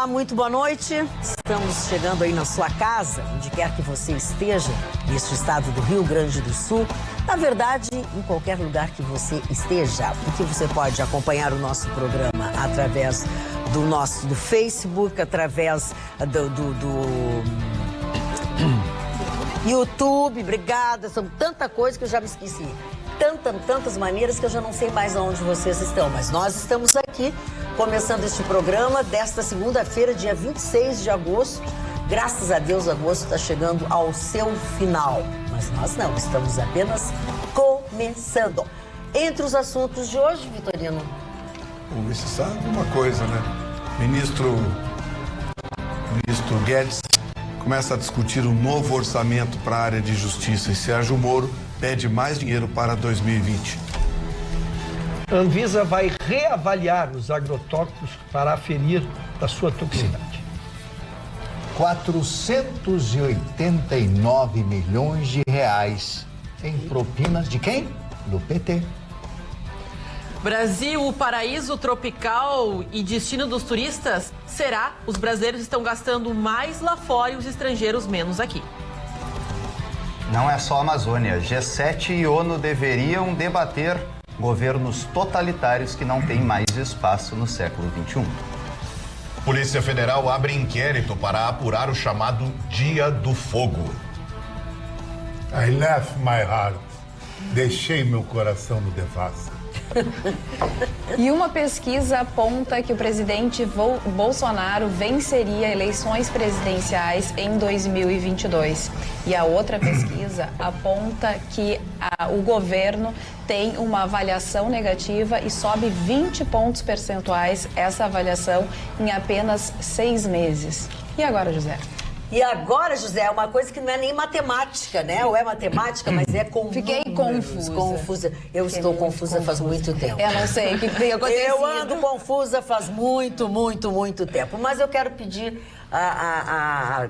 Olá, muito boa noite. Estamos chegando aí na sua casa, onde quer que você esteja, neste estado do Rio Grande do Sul. Na verdade, em qualquer lugar que você esteja, porque você pode acompanhar o nosso programa através do Facebook, através do YouTube. Obrigada, são tanta coisa que eu já me esqueci. Tantas maneiras que eu já não sei mais onde vocês estão. Mas nós estamos aqui, começando este programa desta segunda-feira, dia 26 de agosto. Graças a Deus, agosto está chegando ao seu final. Mas nós não, estamos apenas começando. Entre os assuntos de hoje, Vitorino. Você sabe uma coisa, né? Ministro Guedes começa a discutir um novo orçamento para a área de justiça e Sérgio Moro pede mais dinheiro para 2020. A Anvisa vai reavaliar os agrotóxicos para aferir a sua toxicidade. 489 milhões de reais em propinas de quem? Do PT. Brasil, o paraíso tropical e destino dos turistas? Será? Os brasileiros estão gastando mais lá fora e os estrangeiros menos aqui. Não é só a Amazônia. G7 e ONU deveriam debater governos totalitários que não têm mais espaço no século XXI. Polícia Federal abre inquérito para apurar o chamado Dia do Fogo. I left my heart. Deixei meu coração no devassa. E uma pesquisa aponta que o presidente Bolsonaro venceria eleições presidenciais em 2022. E a outra pesquisa aponta que o governo tem uma avaliação negativa e sobe 20 pontos percentuais essa avaliação em apenas 6 meses. E agora, José? E agora, José, é uma coisa que não é nem matemática, né? Ou é matemática, mas é com Fiquei confusa. Eu estou confusa faz muito tempo. Eu não sei o que tem acontecido. Eu ando confusa faz muito tempo. Mas eu quero pedir a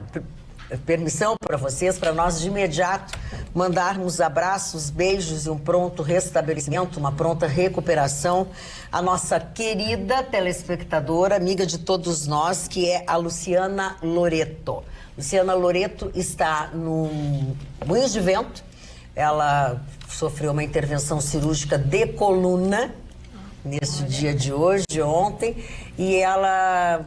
permissão para vocês, para nós de imediato mandarmos abraços, beijos e um pronto restabelecimento, uma pronta recuperação à nossa querida telespectadora, amiga de todos nós, que é a Luciana Loreto. Luciana Loreto está no Moinhos de Vento. Ela sofreu uma intervenção cirúrgica de coluna nesse dia de hoje, ontem, e ela...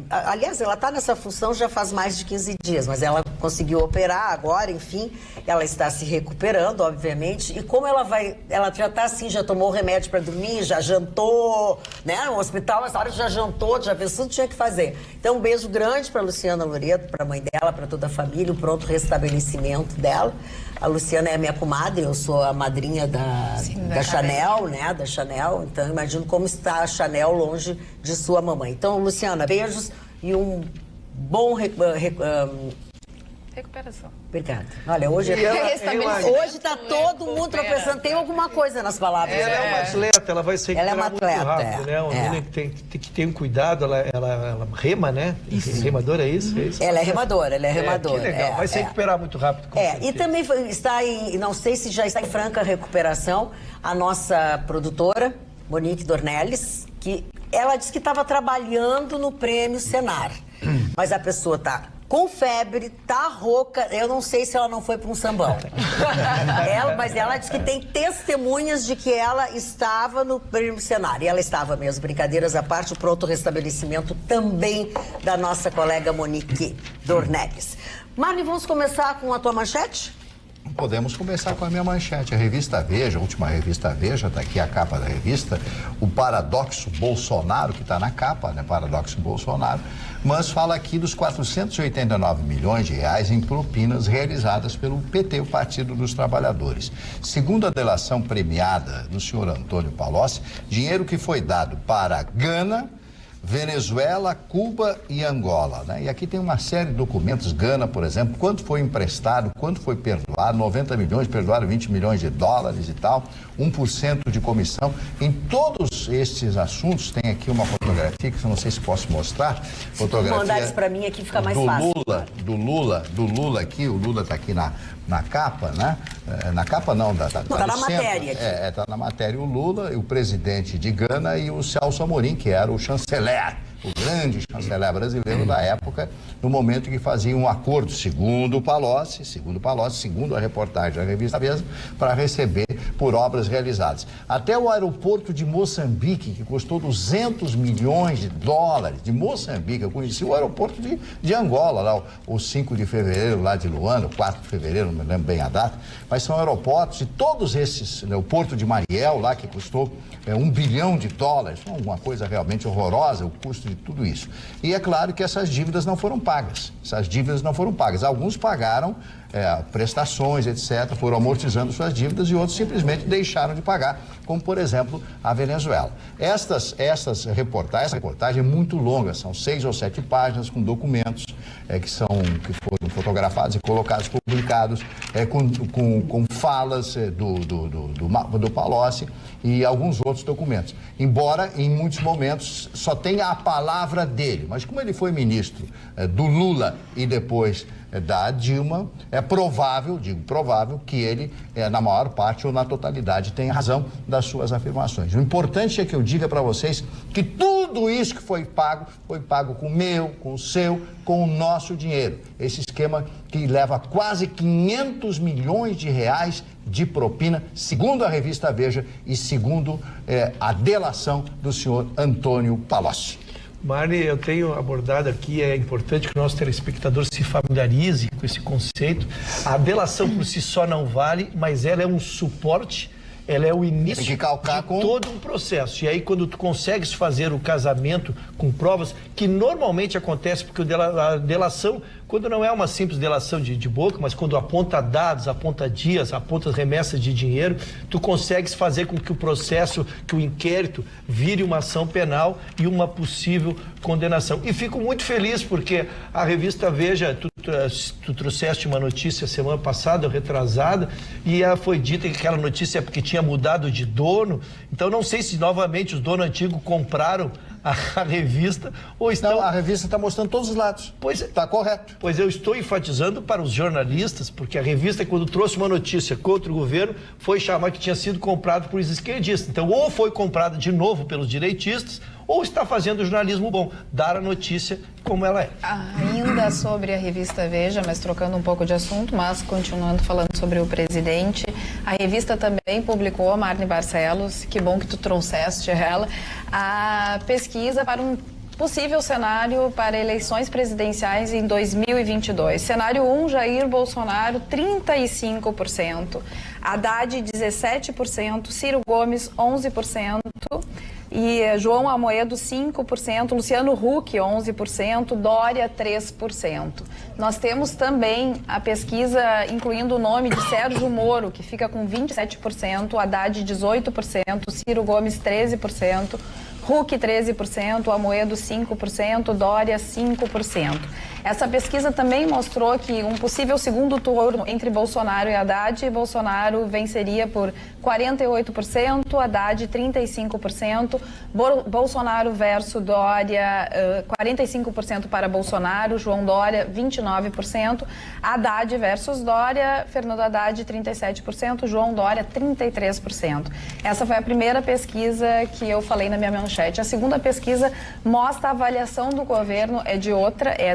Aliás, ela está nessa função já faz mais de 15 dias, mas ela conseguiu operar agora, enfim, ela está se recuperando, obviamente, e como ela já está assim, já tomou remédio para dormir, já jantou, né, no hospital, essa hora já jantou, já fez tudo que tinha que fazer. Então, um beijo grande para Luciana Loreto, para a mãe dela, para toda a família, o pronto restabelecimento dela. A Luciana é minha comadre, eu sou a madrinha da Chanel, né, da Chanel, então imagino como está a Chanel longe de sua mamãe. Então, Luciana, beijos e um bom recuperação. Obrigada. Olha, hoje está todo mundo tropeçando. Tem alguma coisa nas palavras. Ela é uma atleta, ela vai se recuperar muito rápido, né? Uma menina que tem que ter um cuidado, ela rema, né? Isso. Remadora, é isso? Ela é remadora. Que legal, vai se recuperar muito rápido. E também está não sei se já está em franca recuperação, a nossa produtora, Monique Dornelles, que ela disse que estava trabalhando no Prêmio Senar. Mas a pessoa está com febre, tá rouca, eu não sei se ela não foi para um sambão. Mas ela disse que tem testemunhas de que ela estava no Prêmio Senar. E ela estava mesmo, brincadeiras à parte, o pronto restabelecimento também da nossa colega Monique Dornelles. Marli, vamos começar com a tua manchete? Podemos começar com a minha manchete. A revista Veja, a última revista Veja, está aqui a capa da revista, o paradoxo Bolsonaro, que está na capa, né? Paradoxo Bolsonaro, mas fala aqui dos 489 milhões de reais em propinas realizadas pelo PT, o Partido dos Trabalhadores. Segundo a delação premiada do senhor Antônio Palocci, dinheiro que foi dado para Gana, Venezuela, Cuba e Angola, né? E aqui tem uma série de documentos. Gana, por exemplo, quanto foi emprestado, quanto foi perdoado, 90 milhões, perdoaram 20 milhões de dólares e tal, 1% de comissão. Em todos estes assuntos, tem aqui uma fotografia que eu não sei se posso mostrar. Fotografia. Mandar isso para mim aqui fica mais fácil. Do Lula aqui, o Lula está aqui na capa, né? Na capa não, tá na matéria aqui. Tá na matéria o Lula, o presidente de Gana e o Celso Amorim, que era o chanceler o grande chanceler brasileiro da época, no momento em que fazia um acordo, segundo a reportagem da revista Veja, para receber por obras realizadas. Até o aeroporto de Moçambique, que custou 200 milhões de dólares, de Moçambique, eu conheci o aeroporto de Angola, lá o 5 de fevereiro, lá de Luanda, o 4 de fevereiro, não me lembro bem a data, mas são aeroportos e todos esses, né, o Porto de Mariel, lá que custou $1 bilhão, uma coisa realmente horrorosa, o custo de tudo isso. E é claro que essas dívidas não foram pagas, Alguns pagaram prestações, etc., foram amortizando suas dívidas e outros simplesmente deixaram de pagar, como, por exemplo, a Venezuela. Essa reportagem é muito longa, são 6 ou 7 páginas com documentos que foram fotografados e colocados, publicados, com falas do Palocci e alguns outros documentos. Embora, em muitos momentos, só tenha a palavra dele. Mas como ele foi ministro do Lula e depois da Dilma, é provável que ele, na maior parte ou na totalidade, tenha razão das suas afirmações. O importante é que eu diga para vocês que tudo isso que foi pago com o meu, com o seu, com o nosso dinheiro. Esse esquema que leva quase 500 milhões de reais de propina, segundo a revista Veja e segundo a delação do senhor Antônio Palocci. Marli, eu tenho abordado aqui, é importante que o nosso telespectador se familiarize com esse conceito. A delação por si só não vale, mas ela é um suporte, ela é o início de todo um processo. E aí, quando tu consegues fazer o casamento com provas, que normalmente acontece porque a delação, quando não é uma simples delação de boca, mas quando aponta dados, aponta dias, aponta remessas de dinheiro, tu consegues fazer com que o processo, que o inquérito vire uma ação penal e uma possível condenação. E fico muito feliz porque a revista Veja, tu trouxeste uma notícia semana passada, retrasada, e ela foi dita que aquela notícia é porque tinha mudado de dono. Então não sei se novamente os donos antigos compraram a revista ou estão... Não, a revista está mostrando todos os lados. Pois está correto. Pois eu estou enfatizando para os jornalistas, porque a revista, quando trouxe uma notícia contra o governo, foi chamar que tinha sido comprado por esquerdistas. Então, ou foi comprada de novo pelos direitistas, ou está fazendo jornalismo bom, dar a notícia como ela é. Ainda sobre a revista Veja, mas trocando um pouco de assunto, mas continuando falando sobre o presidente, a revista também publicou, a Marli Barcelos, que bom que tu trouxeste ela, a pesquisa para um possível cenário para eleições presidenciais em 2022. Cenário 1, Jair Bolsonaro, 35%, Haddad, 17%, Ciro Gomes, 11%, e João Amoedo, 5%, Luciano Huck, 11%, Dória, 3%. Nós temos também a pesquisa incluindo o nome de Sérgio Moro, que fica com 27%, Haddad, 18%, Ciro Gomes, 13%, Huck 13%, Amoedo 5%, Dória 5%. Essa pesquisa também mostrou que um possível segundo turno entre Bolsonaro e Haddad, Bolsonaro venceria por 48%, Haddad 35%, Bolsonaro versus Dória 45% para Bolsonaro, João Dória 29%, Haddad versus Dória, Fernando Haddad 37%, João Dória 33%. Essa foi a primeira pesquisa que eu falei na minha manchete. A segunda pesquisa mostra a avaliação do governo, é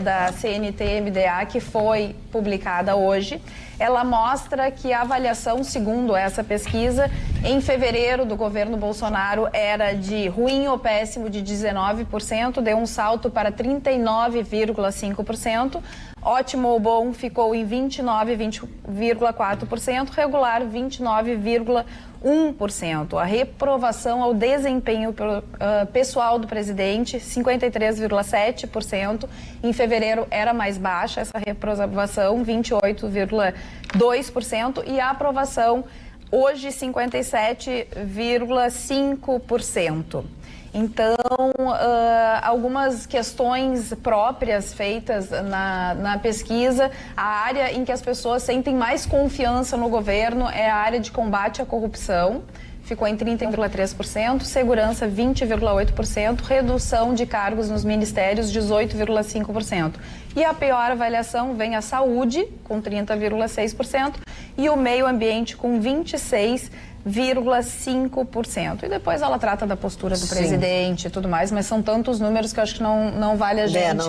da CNT-MDA, que foi publicada hoje. Ela mostra que a avaliação, segundo essa pesquisa, em fevereiro do governo Bolsonaro era de ruim ou péssimo de 19%, deu um salto para 39,5%, ótimo ou bom ficou em 29,4%, regular 29,1%. A reprovação ao desempenho pessoal do presidente, 53,7%. Em fevereiro era mais baixa essa reprovação, 28,2%. E a aprovação, hoje, 57,5%. Então, algumas questões próprias feitas na pesquisa, a área em que as pessoas sentem mais confiança no governo é a área de combate à corrupção, ficou em 31,3%, segurança 20,8%, redução de cargos nos ministérios 18,5%. E a pior avaliação vem a saúde, com 30,6%, e o meio ambiente, com 26,6%. 9,5%. E depois ela trata da postura do presidente e tudo mais, mas são tantos números que eu acho que não vale a gente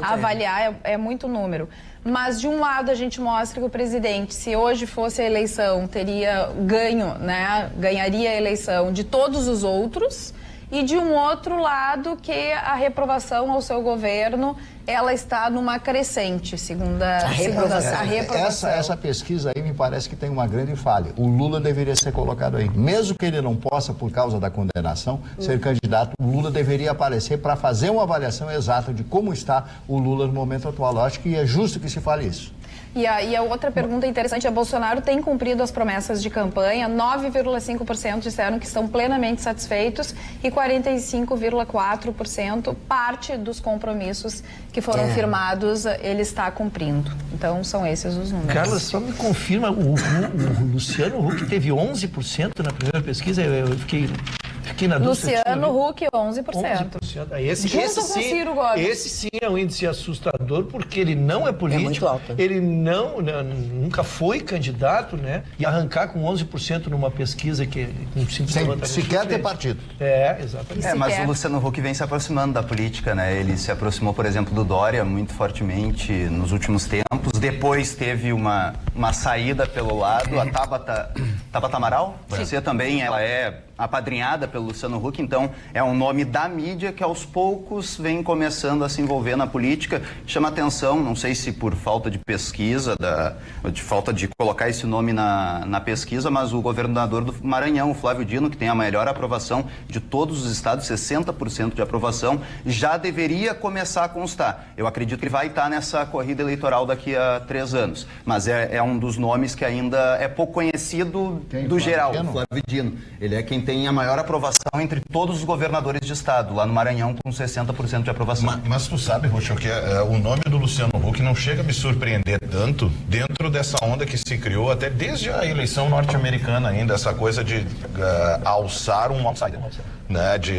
avaliar, é muito número. Mas, de um lado, a gente mostra que o presidente, se hoje fosse a eleição, teria ganho, né? Ganharia a eleição de todos os outros. E, de um outro lado, que a reprovação ao seu governo, ela está numa crescente, segundo a reprovação. Essa pesquisa aí me parece que tem uma grande falha. O Lula deveria ser colocado aí. Mesmo que ele não possa, por causa da condenação, ser candidato, o Lula deveria aparecer para fazer uma avaliação exata de como está o Lula no momento atual. Eu acho que é justo que se fale isso. E a outra pergunta interessante é: Bolsonaro tem cumprido as promessas de campanha? 9,5% disseram que estão plenamente satisfeitos e 45,4% parte dos compromissos que foram firmados ele está cumprindo. Então são esses os números. Carla, só me confirma, o Luciano Huck teve 11% na primeira pesquisa, eu fiquei na dúvida. Luciano Huck, 11%. 11%. Esse Ciro Gomes. Esse sim é um índice assustador, porque ele não é político, muito alto. Ele nunca foi candidato, né? E arrancar com 11% numa pesquisa que sem sequer ter partido. Exatamente. Mas o Luciano Huck vem se aproximando da política, né? Ele se aproximou, por exemplo, do Dória muito fortemente nos últimos tempos. Depois teve uma saída pelo lado, a Tabata Amaral, você também, ela é apadrinhada pelo Luciano Huck, então é um nome da mídia que aos poucos vem começando a se envolver na política. Chama atenção, não sei se por falta de pesquisa, de falta de colocar esse nome na pesquisa, mas o governador do Maranhão, o Flávio Dino, que tem a melhor aprovação de todos os estados, 60% de aprovação, já deveria começar a constar. Eu acredito que ele vai estar nessa corrida eleitoral daqui a 3 anos, mas é um dos nomes que ainda é pouco conhecido do geral, o Flávio Dino. Ele é quem tem a maior aprovação entre todos os governadores de estado, lá no Maranhão com 60% de aprovação. Mas tu sabe, Ruxo, que o nome do Luciano Huck não chega a me surpreender tanto dentro dessa onda que se criou até desde a eleição norte-americana ainda, essa coisa de alçar um outsider, né, de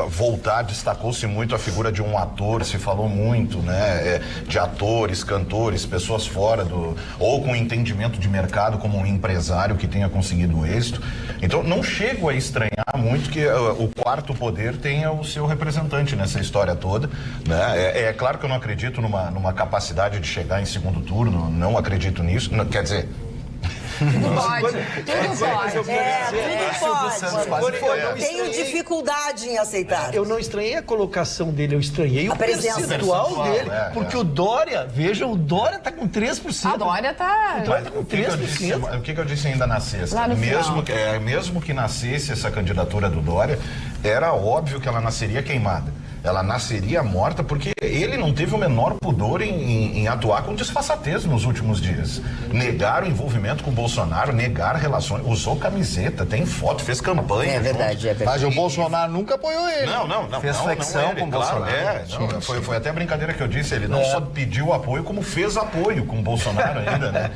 voltar, destacou-se muito a figura de um ator, se falou muito, né, de atores, cantores, pessoas fora ou com entendimento de mercado como um empresário que tenha conseguido êxito. Então não chego a estranhar muito que o quarto poder tenha o seu representante nessa história toda, né? É claro que eu não acredito numa capacidade de chegar em segundo turno, não acredito nisso, quer dizer... Tudo pode. Tenho dificuldade em aceitar. Eu não estranhei a colocação dele, eu estranhei o percentual dele. Porque o Dória, veja, o Dória tá com 3%. A Dória tá... com 3%. O que eu disse ainda na sexta? Mesmo que nascesse essa candidatura do Dória, era óbvio que ela nasceria queimada. Ela nasceria morta porque ele não teve o menor pudor em atuar com disfarçatez nos últimos dias. Negar o envolvimento com o Bolsonaro, negar relações, usou camiseta, tem foto, fez campanha. É verdade. Mas o Bolsonaro nunca apoiou ele. Não. Fez flexão com o Bolsonaro. Foi até a brincadeira que eu disse, ele não só pediu apoio, como fez apoio com o Bolsonaro ainda, né?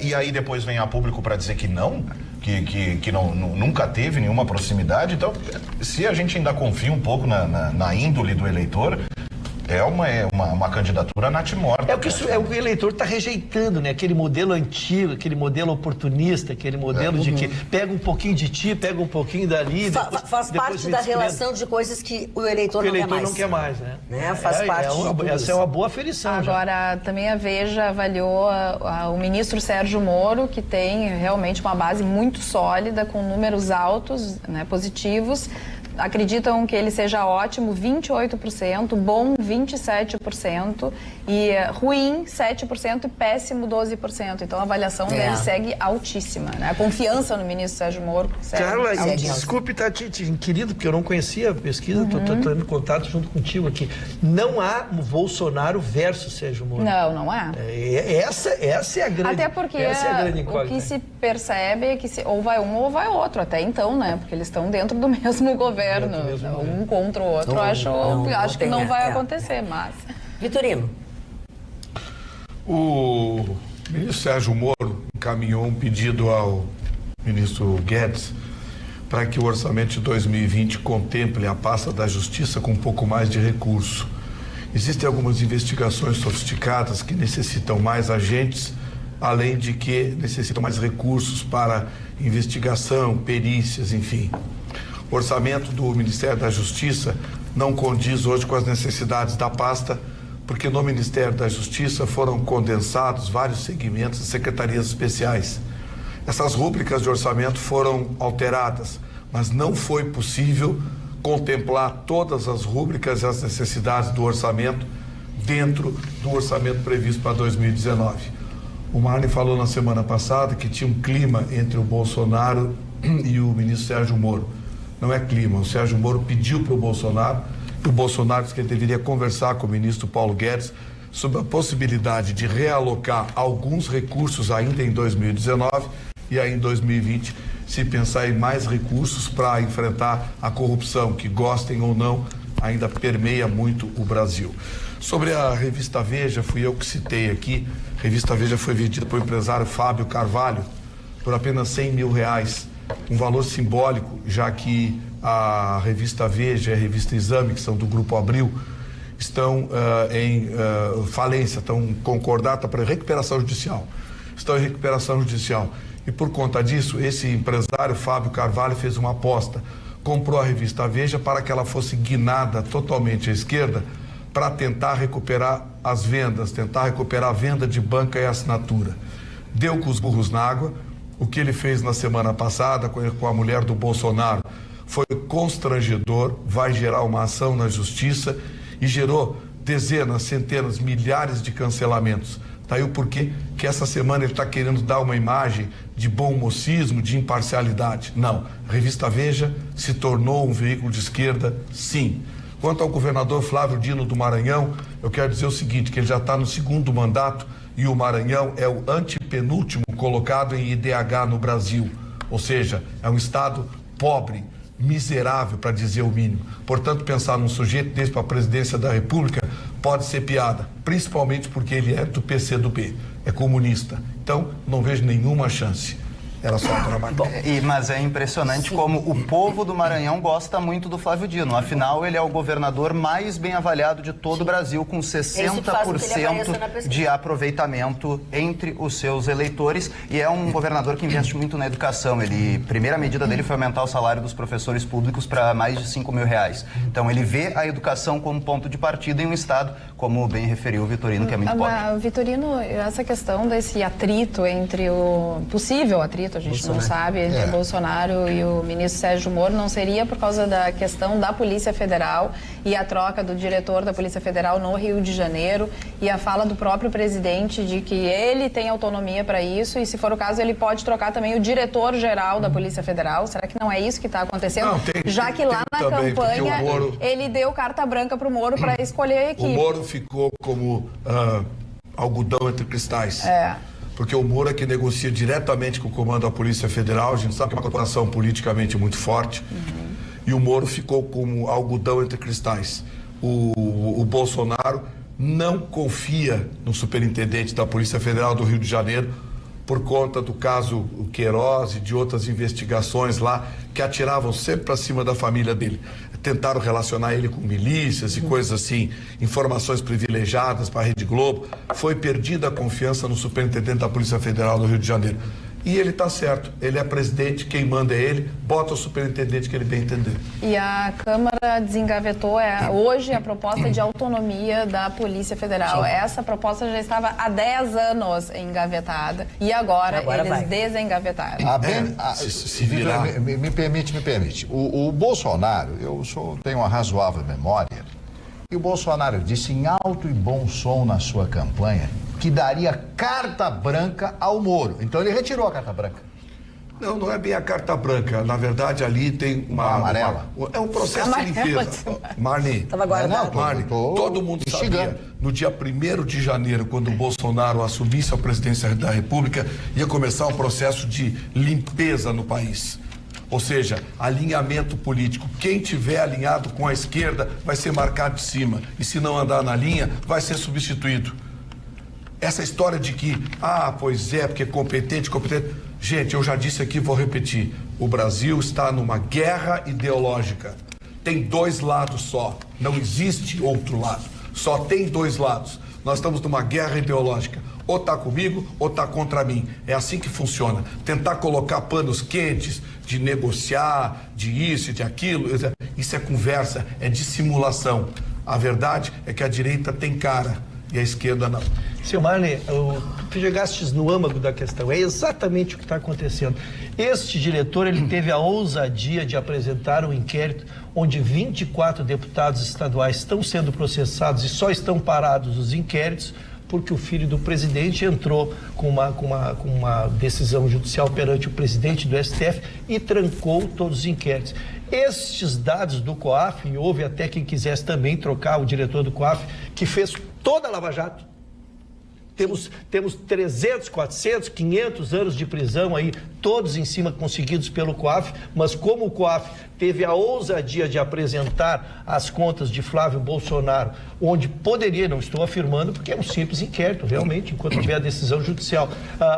E aí depois vem a público para dizer que não, que nunca teve nenhuma proximidade. Então, se a gente ainda confia um pouco na índole do eleitor, é uma candidatura natimorta. É o que o eleitor está rejeitando, né? Aquele modelo antigo, aquele modelo oportunista, aquele modelo de que pega um pouquinho de ti, pega um pouquinho dali. Faz parte da relação de coisas que o eleitor não quer mais. Né? Faz parte essa é uma boa aferição. Agora, também a Veja avaliou o ministro Sérgio Moro, que tem realmente uma base muito sólida, com números altos, né, positivos. Acreditam que ele seja ótimo, 28%, bom, 27%, e ruim, 7% e péssimo, 12%. Então a avaliação dele segue altíssima, né? A confiança no ministro Sérgio Moro segue Carla, altíssima. Desculpe, Tati, querido, porque eu não conhecia a pesquisa, estou entrando em contato junto contigo aqui. Não há Bolsonaro versus Sérgio Moro. Não há. Essa é a grande... Até porque o que se percebe é que ou vai um ou vai outro, até então, né? Porque eles estão dentro do mesmo governo. Um contra o outro, acho que não vai acontecer, mas... Vitorino. O ministro Sérgio Moro encaminhou um pedido ao ministro Guedes para que o orçamento de 2020 contemple a pasta da Justiça com um pouco mais de recurso. Existem algumas investigações sofisticadas que necessitam mais agentes além de que necessitam mais recursos para investigação, perícias, enfim. O orçamento do Ministério da Justiça não condiz hoje com as necessidades da pasta, porque no Ministério da Justiça foram condensados vários segmentos de secretarias especiais. Essas rúbricas de orçamento foram alteradas, mas não foi possível contemplar todas as rúbricas e as necessidades do orçamento dentro do orçamento previsto para 2019. O Marne falou na semana passada que tinha um clima entre o Bolsonaro e o ministro Sérgio Moro. Não é clima, o Sérgio Moro pediu para o Bolsonaro, e o Bolsonaro disse que ele deveria conversar com o ministro Paulo Guedes sobre a possibilidade de realocar alguns recursos ainda em 2019 e aí em 2020 se pensar em mais recursos para enfrentar a corrupção que, gostem ou não, ainda permeia muito o Brasil. Sobre a revista Veja, fui eu que citei aqui. A revista Veja foi vendida por empresário Fábio Carvalho por apenas R$100 mil, um valor simbólico, já que a revista Veja e a revista Exame, que são do Grupo Abril, estão em falência, estão concordadas para recuperação judicial. Estão em recuperação judicial. E por conta disso, esse empresário Fábio Carvalho fez uma aposta, comprou a revista Veja para que ela fosse guinada totalmente à esquerda, para tentar recuperar as vendas, tentar recuperar a venda de banca e assinatura. Deu com os burros na água. O que ele fez na semana passada com a mulher do Bolsonaro foi constrangedor, vai gerar uma ação na justiça e gerou dezenas, centenas, milhares de cancelamentos. Daí o porquê que essa semana ele está querendo dar uma imagem de bom mocismo, de imparcialidade. Não, a revista Veja se tornou um veículo de esquerda, sim. Quanto ao governador Flávio Dino do Maranhão, eu quero dizer o seguinte, que ele já está no segundo mandato e o Maranhão é o antepenúltimo colocado em IDH no Brasil. Ou seja, é um estado pobre, miserável, para dizer o mínimo. Portanto, pensar num sujeito desse para a presidência da República pode ser piada, principalmente porque ele é do PCdoB, é comunista. Então, não vejo nenhuma chance. Era só para Mas é impressionante como o povo do Maranhão gosta muito do Flávio Dino. Afinal, ele é o governador mais bem avaliado de todo o Brasil, com 60% de aproveitamento entre os seus eleitores. E é um governador que investe muito na educação. A primeira medida dele foi aumentar o salário dos professores públicos para mais de R$5 mil. Então, ele vê a educação como ponto de partida em um estado, como bem referiu o Vitorino, que é muito pobre. Vitorino, essa questão desse atrito entre o possível atrito, a gente não sabe, entre o Bolsonaro e o ministro Sérgio Moro, não seria por causa da questão da Polícia Federal e a troca do diretor da Polícia Federal no Rio de Janeiro e a fala do próprio presidente de que ele tem autonomia para isso e, se for o caso, ele pode trocar também o diretor-geral da Polícia Federal. Será que não é isso que está acontecendo? Não, já que lá na também, campanha Moro, ele deu carta branca para o Moro para escolher a equipe. O Moro ficou como algodão entre cristais. Porque o Moro é que negocia diretamente com o comando da Polícia Federal. A gente sabe que é uma corporação politicamente muito forte. E o Moro ficou como algodão entre cristais. O Bolsonaro não confia no superintendente da Polícia Federal do Rio de Janeiro por conta do caso Queiroz e de outras investigações lá que atiravam sempre para cima da família dele. Tentaram relacionar ele com milícias e coisas assim, informações privilegiadas para a Rede Globo. Foi perdida a confiança no superintendente da Polícia Federal do Rio de Janeiro. E ele está certo, ele é presidente, quem manda é ele, bota o superintendente que ele bem entender. E a Câmara desengavetou hoje a proposta de autonomia da Polícia Federal. Sim. Essa proposta já estava há 10 anos engavetada e agora eles desengavetaram. Se virar. Me permite. O Bolsonaro, tenho uma razoável memória, e o Bolsonaro disse em alto e bom som na sua campanha que daria carta branca ao Moro. Então ele retirou a carta branca. Não é bem a carta branca. Na verdade, ali tem uma amarela. É um processo de limpeza. Marni, todo mundo sabia, no dia 1º de janeiro, quando o Bolsonaro assumisse a presidência da República, ia começar um processo de limpeza no país. Ou seja, alinhamento político. Quem tiver alinhado com a esquerda vai ser marcado de cima. E se não andar na linha, vai ser substituído. Essa história de que, porque é competente. Gente, eu já disse aqui, vou repetir. O Brasil está numa guerra ideológica. Tem 2 lados só. Não existe outro lado. Só tem 2 lados. Nós estamos numa guerra ideológica. Ou tá comigo ou tá contra mim. É assim que funciona. Tentar colocar panos quentes de negociar, de isso e de aquilo, isso é conversa, é dissimulação. A verdade é que a direita tem cara e a esquerda não. Seu Marley, tu chegastes no âmago da questão, é exatamente o que está acontecendo. Este diretor, ele teve a ousadia de apresentar um inquérito onde 24 deputados estaduais estão sendo processados e só estão parados os inquéritos porque o filho do presidente entrou com uma decisão judicial perante o presidente do STF e trancou todos os inquéritos. Estes dados do COAF, e houve até quem quisesse também trocar o diretor do COAF, que fez toda a Lava Jato. Temos 300, 400, 500 anos de prisão aí, todos em cima conseguidos pelo COAF, mas como o COAF teve a ousadia de apresentar as contas de Flávio Bolsonaro, onde poderia, não estou afirmando, porque é um simples inquérito, realmente, enquanto tiver a decisão judicial,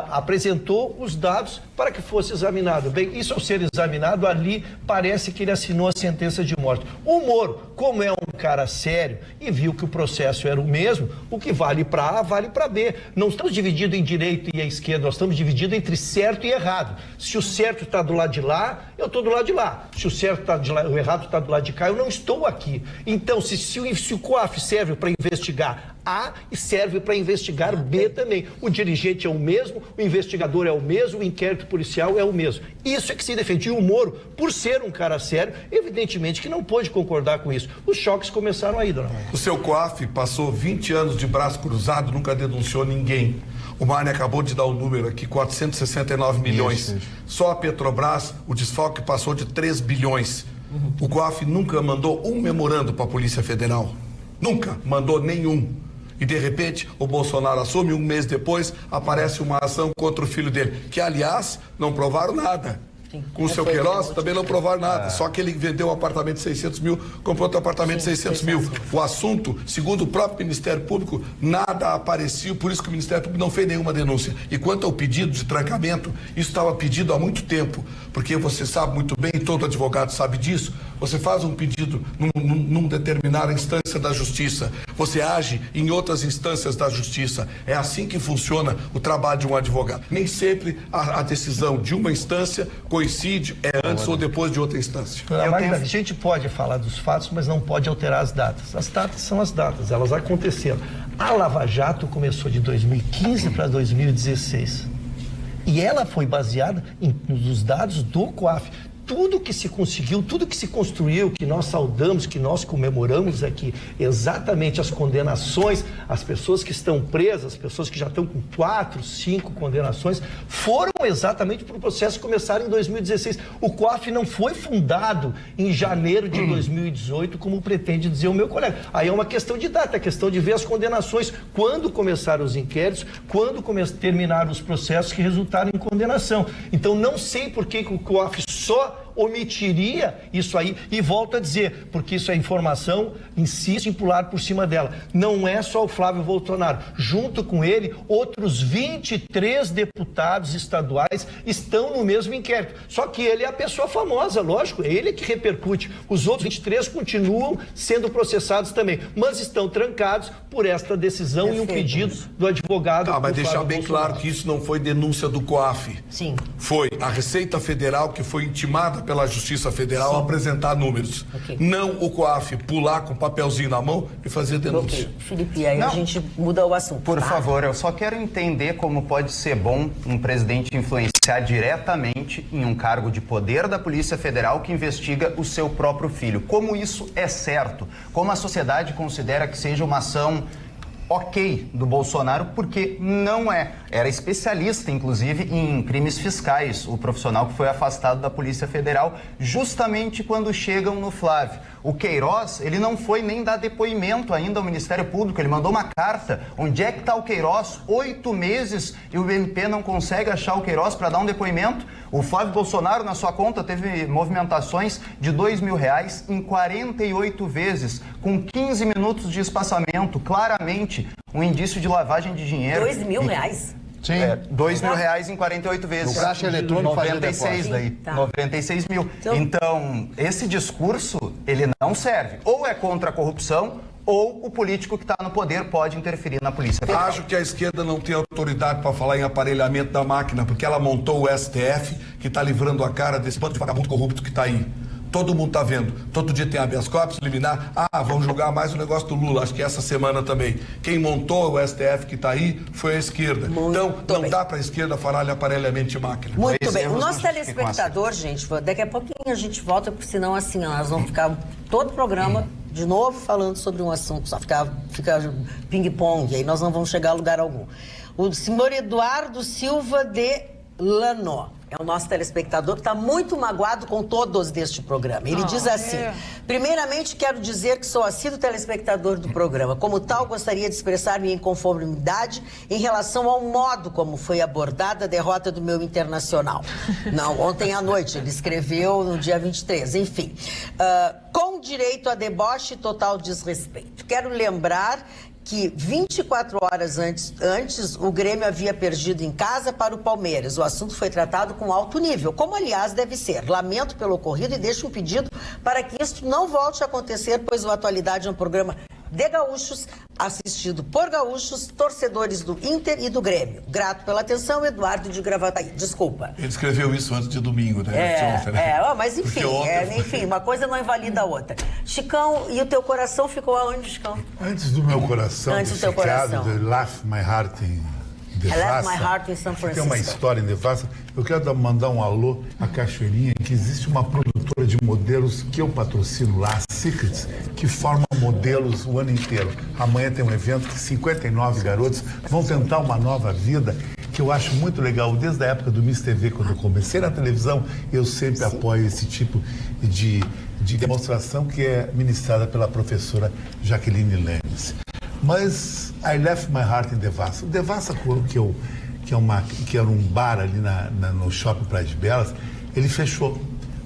apresentou os dados para que fosse examinado. Bem, isso ao ser examinado, ali parece que ele assinou a sentença de morte. O Moro, como é um cara sério e viu que o processo era o mesmo, o que vale para A, vale para B. Não estamos divididos em direita e a esquerda, nós estamos divididos entre certo e errado. Se o certo está do lado de lá, eu estou do lado de lá. Se o certo está de lá, o errado está do lado de cá, eu não estou aqui. Então, se o COAF serve para investigar A e serve para investigar B também. O dirigente é o mesmo, o investigador é o mesmo, o inquérito policial é o mesmo. Isso é que se defende. E o Moro, por ser um cara sério, evidentemente que não pôde concordar com isso. Os choques começaram aí, dona Maria. O seu COAF passou 20 anos de braço cruzado, nunca denunciou ninguém. O Marne acabou de dar o número aqui, 469 milhões. Isso. Só a Petrobras, o desfalque passou de 3 bilhões. O COAF nunca mandou um memorando para a Polícia Federal. Nunca mandou nenhum. E, de repente, o Bolsonaro assume, um mês depois, aparece uma ação contra o filho dele, que, aliás, não provaram nada. Com o seu Queiroz também não provaram nada, só que ele vendeu um apartamento de 600 mil, comprou outro apartamento de 600 mil. O assunto, segundo o próprio Ministério Público, nada apareceu, por isso que o Ministério Público não fez nenhuma denúncia. E quanto ao pedido de trancamento, isso estava pedido há muito tempo, porque você sabe muito bem, todo advogado sabe disso, você faz um pedido num determinada instância da justiça, você age em outras instâncias da justiça. É assim que funciona o trabalho de um advogado. Nem sempre a decisão de uma instância coincide antes ou depois de outra instância. A gente pode falar dos fatos, mas não pode alterar as datas. As datas são as datas, elas aconteceram. A Lava Jato começou de 2015 para 2016. E ela foi baseada nos dados do COAF. Tudo que se conseguiu, tudo que se construiu, que nós saudamos, que nós comemoramos aqui, exatamente as condenações, as pessoas que estão presas, as pessoas que já estão com 4, 5 condenações, foram exatamente para o processo começar em 2016. O COAF não foi fundado em janeiro de 2018, como pretende dizer o meu colega. Aí é uma questão de data, é questão de ver as condenações, quando começaram os inquéritos, quando terminaram os processos que resultaram em condenação. Então, não sei por que o COAF só omitiria isso aí, e volto a dizer, porque isso é informação, insisto em pular por cima dela. Não é só o Flávio Bolsonaro. Junto com ele, outros 23 deputados estaduais estão no mesmo inquérito. Só que ele é a pessoa famosa, lógico, é ele que repercute. Os outros 23 continuam sendo processados também, mas estão trancados por esta decisão e um pedido do advogado. Mas deixar bem claro que isso não foi denúncia do COAF. Sim. Foi a Receita Federal que foi intimada pela Justiça Federal a apresentar números. Okay. Não o COAF pular com um papelzinho na mão e fazer denúncia. Okay. Felipe, aí a gente muda o assunto. Por favor, eu só quero entender como pode ser bom um presidente influenciar diretamente em um cargo de poder da Polícia Federal que investiga o seu próprio filho. Como isso é certo? Como a sociedade considera que seja uma ação ok do Bolsonaro, porque não é. Era especialista, inclusive, em crimes fiscais, o profissional que foi afastado da Polícia Federal, justamente quando chegam no Flávio. O Queiroz, ele não foi nem dar depoimento ainda ao Ministério Público, ele mandou uma carta. Onde é que está o Queiroz? 8 meses e o MP não consegue achar o Queiroz para dar um depoimento. O Flávio Bolsonaro, na sua conta, teve movimentações de R$2.000 em 48 vezes, com 15 minutos de espaçamento, claramente um indício de lavagem de dinheiro. R$2.000? Sim. R$2.000 em 48 vezes. No caixa eletrônico 96 daí. Tá. 96 mil. Então, esse discurso, ele não serve. Ou é contra a corrupção, ou o político que está no poder pode interferir na Polícia Federal. Acho que a esquerda não tem autoridade para falar em aparelhamento da máquina, porque ela montou o STF, que está livrando a cara desse bando de vagabundo corrupto que está aí. Todo mundo está vendo. Todo dia tem habeas corpus, liminar. Vão julgar mais o negócio do Lula. Acho que essa semana também. Quem montou o STF que está aí foi a esquerda. Então, não dá para a esquerda falar em aparelhamento de máquina. Muito bem. O nosso telespectador, gente, daqui a pouquinho a gente volta, porque senão assim, nós vamos ficar todo o programa de novo falando sobre um assunto, só fica ping-pong, aí nós não vamos chegar a lugar algum. O senhor Eduardo Silva de Lanó é o nosso telespectador que está muito magoado com todos deste programa. Ele diz assim: primeiramente, quero dizer que sou assíduo telespectador do programa. Como tal, gostaria de expressar minha inconformidade em relação ao modo como foi abordada a derrota do meu Internacional. Não, ontem à noite, ele escreveu no dia 23. Enfim, com direito a deboche e total desrespeito. Quero lembrar que 24 horas antes o Grêmio havia perdido em casa para o Palmeiras. O assunto foi tratado com alto nível, como aliás deve ser. Lamento pelo ocorrido e deixo um pedido para que isso não volte a acontecer, pois o Atualidade é um programa de gaúchos, assistido por gaúchos, torcedores do Inter e do Grêmio. Grato pela atenção, Eduardo de Gravataí. Desculpa. Ele escreveu isso antes de domingo, né? Mas enfim, uma coisa não invalida a outra. Chicão, e o teu coração ficou aonde, Chicão? Antes do meu coração, antes do teu coração. De Laugh My Heart in Devassa. I Left My Heart in San Francisco. Tem uma história em Devassa. Eu quero mandar um alô à Cachoeirinha, que existe uma produtora de modelos que eu patrocino lá, a Secrets, que forma modelos o ano inteiro. Amanhã tem um evento que 59 garotos vão tentar uma nova vida, que eu acho muito legal. Desde a época do Miss TV, quando eu comecei na televisão, eu sempre apoio esse tipo de demonstração que é ministrada pela professora Jaqueline Lemes. Mas I Left My Heart in Devassa. O Devassa, que era um bar ali no Shopping Praia de Belas, ele fechou.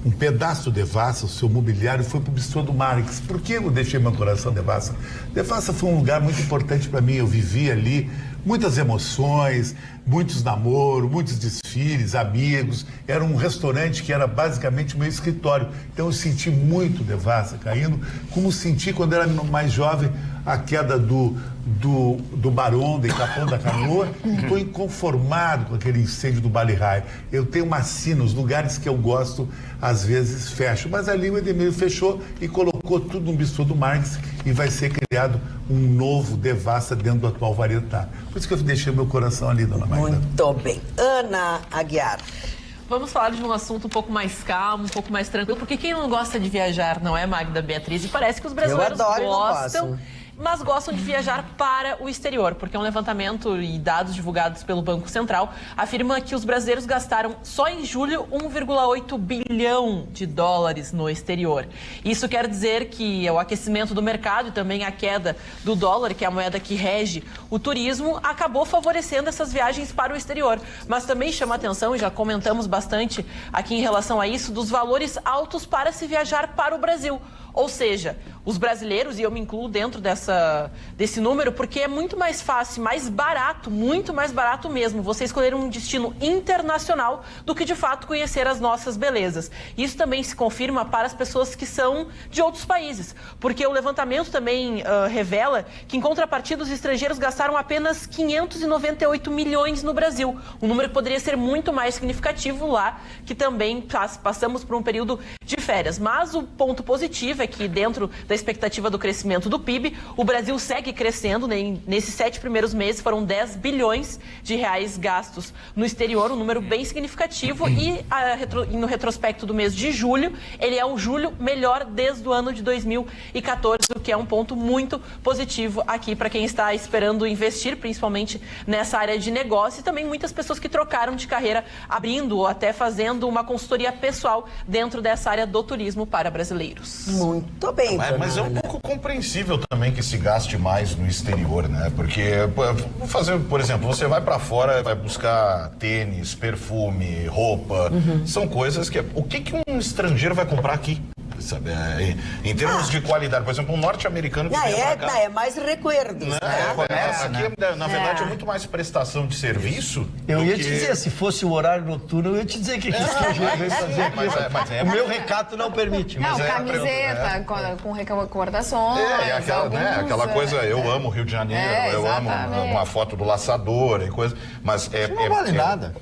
Um pedaço do Devassa, o seu mobiliário, foi para o bistrô do Marx. Por que eu deixei meu coração Devassa? Devassa foi um lugar muito importante para mim. Eu vivi ali muitas emoções, muitos namoros, muitos desfiles, amigos. Era um restaurante que era basicamente meu escritório. Então eu senti muito Devassa caindo, como senti quando era mais jovem a queda do Barão de Capão da Canoa. Estou inconformado com aquele incêndio do Bali High. Eu tenho uma sina, os lugares que eu gosto, às vezes fecho. Mas ali o Edemir fechou e colocou tudo no bistrô do Marx e vai ser criado um novo Devassa dentro do atual Varietá. Por isso que eu deixei meu coração ali, dona Magda. Muito bem. Ana Aguiar. Vamos falar de um assunto um pouco mais calmo, um pouco mais tranquilo, porque quem não gosta de viajar, não é, Magda Beatriz? E parece que os brasileiros gostam, mas gostam de viajar para o exterior, porque um levantamento e dados divulgados pelo Banco Central afirma que os brasileiros gastaram só em julho 1,8 bilhão de dólares no exterior. Isso quer dizer que o aquecimento do mercado e também a queda do dólar, que é a moeda que rege o turismo, acabou favorecendo essas viagens para o exterior. Mas também chama atenção, e já comentamos bastante aqui em relação a isso, dos valores altos para se viajar para o Brasil. Ou seja, os brasileiros, e eu me incluo dentro desse número, porque é muito mais fácil, mais barato, muito mais barato mesmo, você escolher um destino internacional do que, de fato, conhecer as nossas belezas. Isso também se confirma para as pessoas que são de outros países, porque o levantamento também revela que, em contrapartida, os estrangeiros gastaram apenas 598 milhões no Brasil, um número que poderia ser muito mais significativo lá, que também passamos por um período de férias. Mas o ponto positivo é que, dentro da expectativa do crescimento do PIB, o Brasil segue crescendo. Nesses 7 primeiros meses foram 10 bilhões de reais gastos no exterior, um número bem significativo, e no retrospecto do mês de julho, ele é o julho melhor desde o ano de 2014, o que é um ponto muito positivo aqui para quem está esperando investir, principalmente nessa área de negócio, e também muitas pessoas que trocaram de carreira, abrindo ou até fazendo uma consultoria pessoal dentro dessa área do turismo para brasileiros. Muito bem, mas é um pouco compreensível também que se gaste mais no exterior, né? Porque, vou fazer, por exemplo, você vai para fora, vai buscar tênis, perfume, roupa, são coisas que... O que um estrangeiro vai comprar aqui? sabe? Em termos de qualidade, por exemplo, um norte-americano que vem pra cá... É mais recuerdos, né? Aqui, na verdade, é muito mais prestação de serviço. Eu ia te dizer, se fosse o horário noturno, eu ia te dizer que veio fazer aqui. O meu recato não permite. Não, camiseta com recordações. Aquela coisa, eu amo Rio de Janeiro, eu amo uma foto do laçador e coisa, mas não vale nada.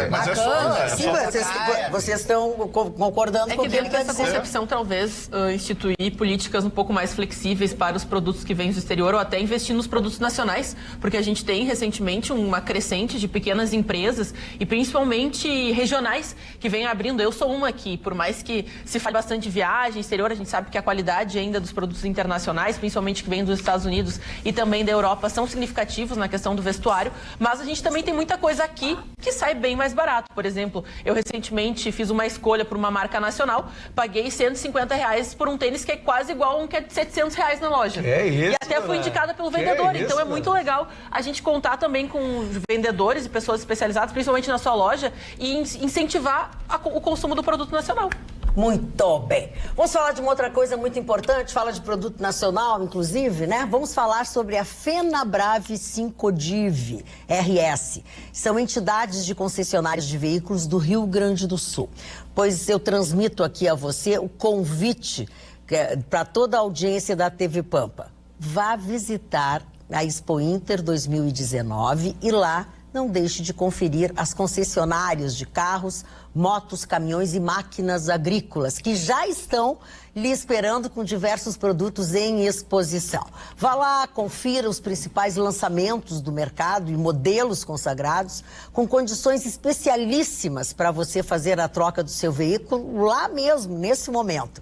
Mas é só... Sim, vocês estão concordando com o que ele quer dizer. Essa concepção, talvez, instituir políticas um pouco mais flexíveis para os produtos que vêm do exterior ou até investir nos produtos nacionais, porque a gente tem, recentemente, uma crescente de pequenas empresas e principalmente regionais que vêm abrindo. Eu sou uma aqui, por mais que se fale bastante de viagem exterior, a gente sabe que a qualidade ainda dos produtos internacionais, principalmente que vêm dos Estados Unidos e também da Europa, são significativos na questão do vestuário, mas a gente também tem muita coisa aqui que sai bem mais barato. Por exemplo, eu recentemente fiz uma escolha por uma marca nacional, paguei R$150 por um tênis que é quase igual a um que é de R$700 na loja. E até fui indicada pelo vendedor. Então é muito legal a gente contar também com vendedores e pessoas especializadas, principalmente na sua loja, e incentivar o consumo do produto nacional. Muito bem. Vamos falar de uma outra coisa muito importante, fala de produto nacional, inclusive, né? Vamos falar sobre a Fenabrave Sincodiv RS. São entidades de concessionárias de veículos do Rio Grande do Sul. Pois eu transmito aqui a você o convite para toda a audiência da TV Pampa. Vá visitar a Expo Inter 2019 e lá não deixe de conferir as concessionárias de carros, motos, caminhões e máquinas agrícolas que já estão lhe esperando com diversos produtos em exposição. Vá lá, confira os principais lançamentos do mercado e modelos consagrados com condições especialíssimas para você fazer a troca do seu veículo lá mesmo, nesse momento.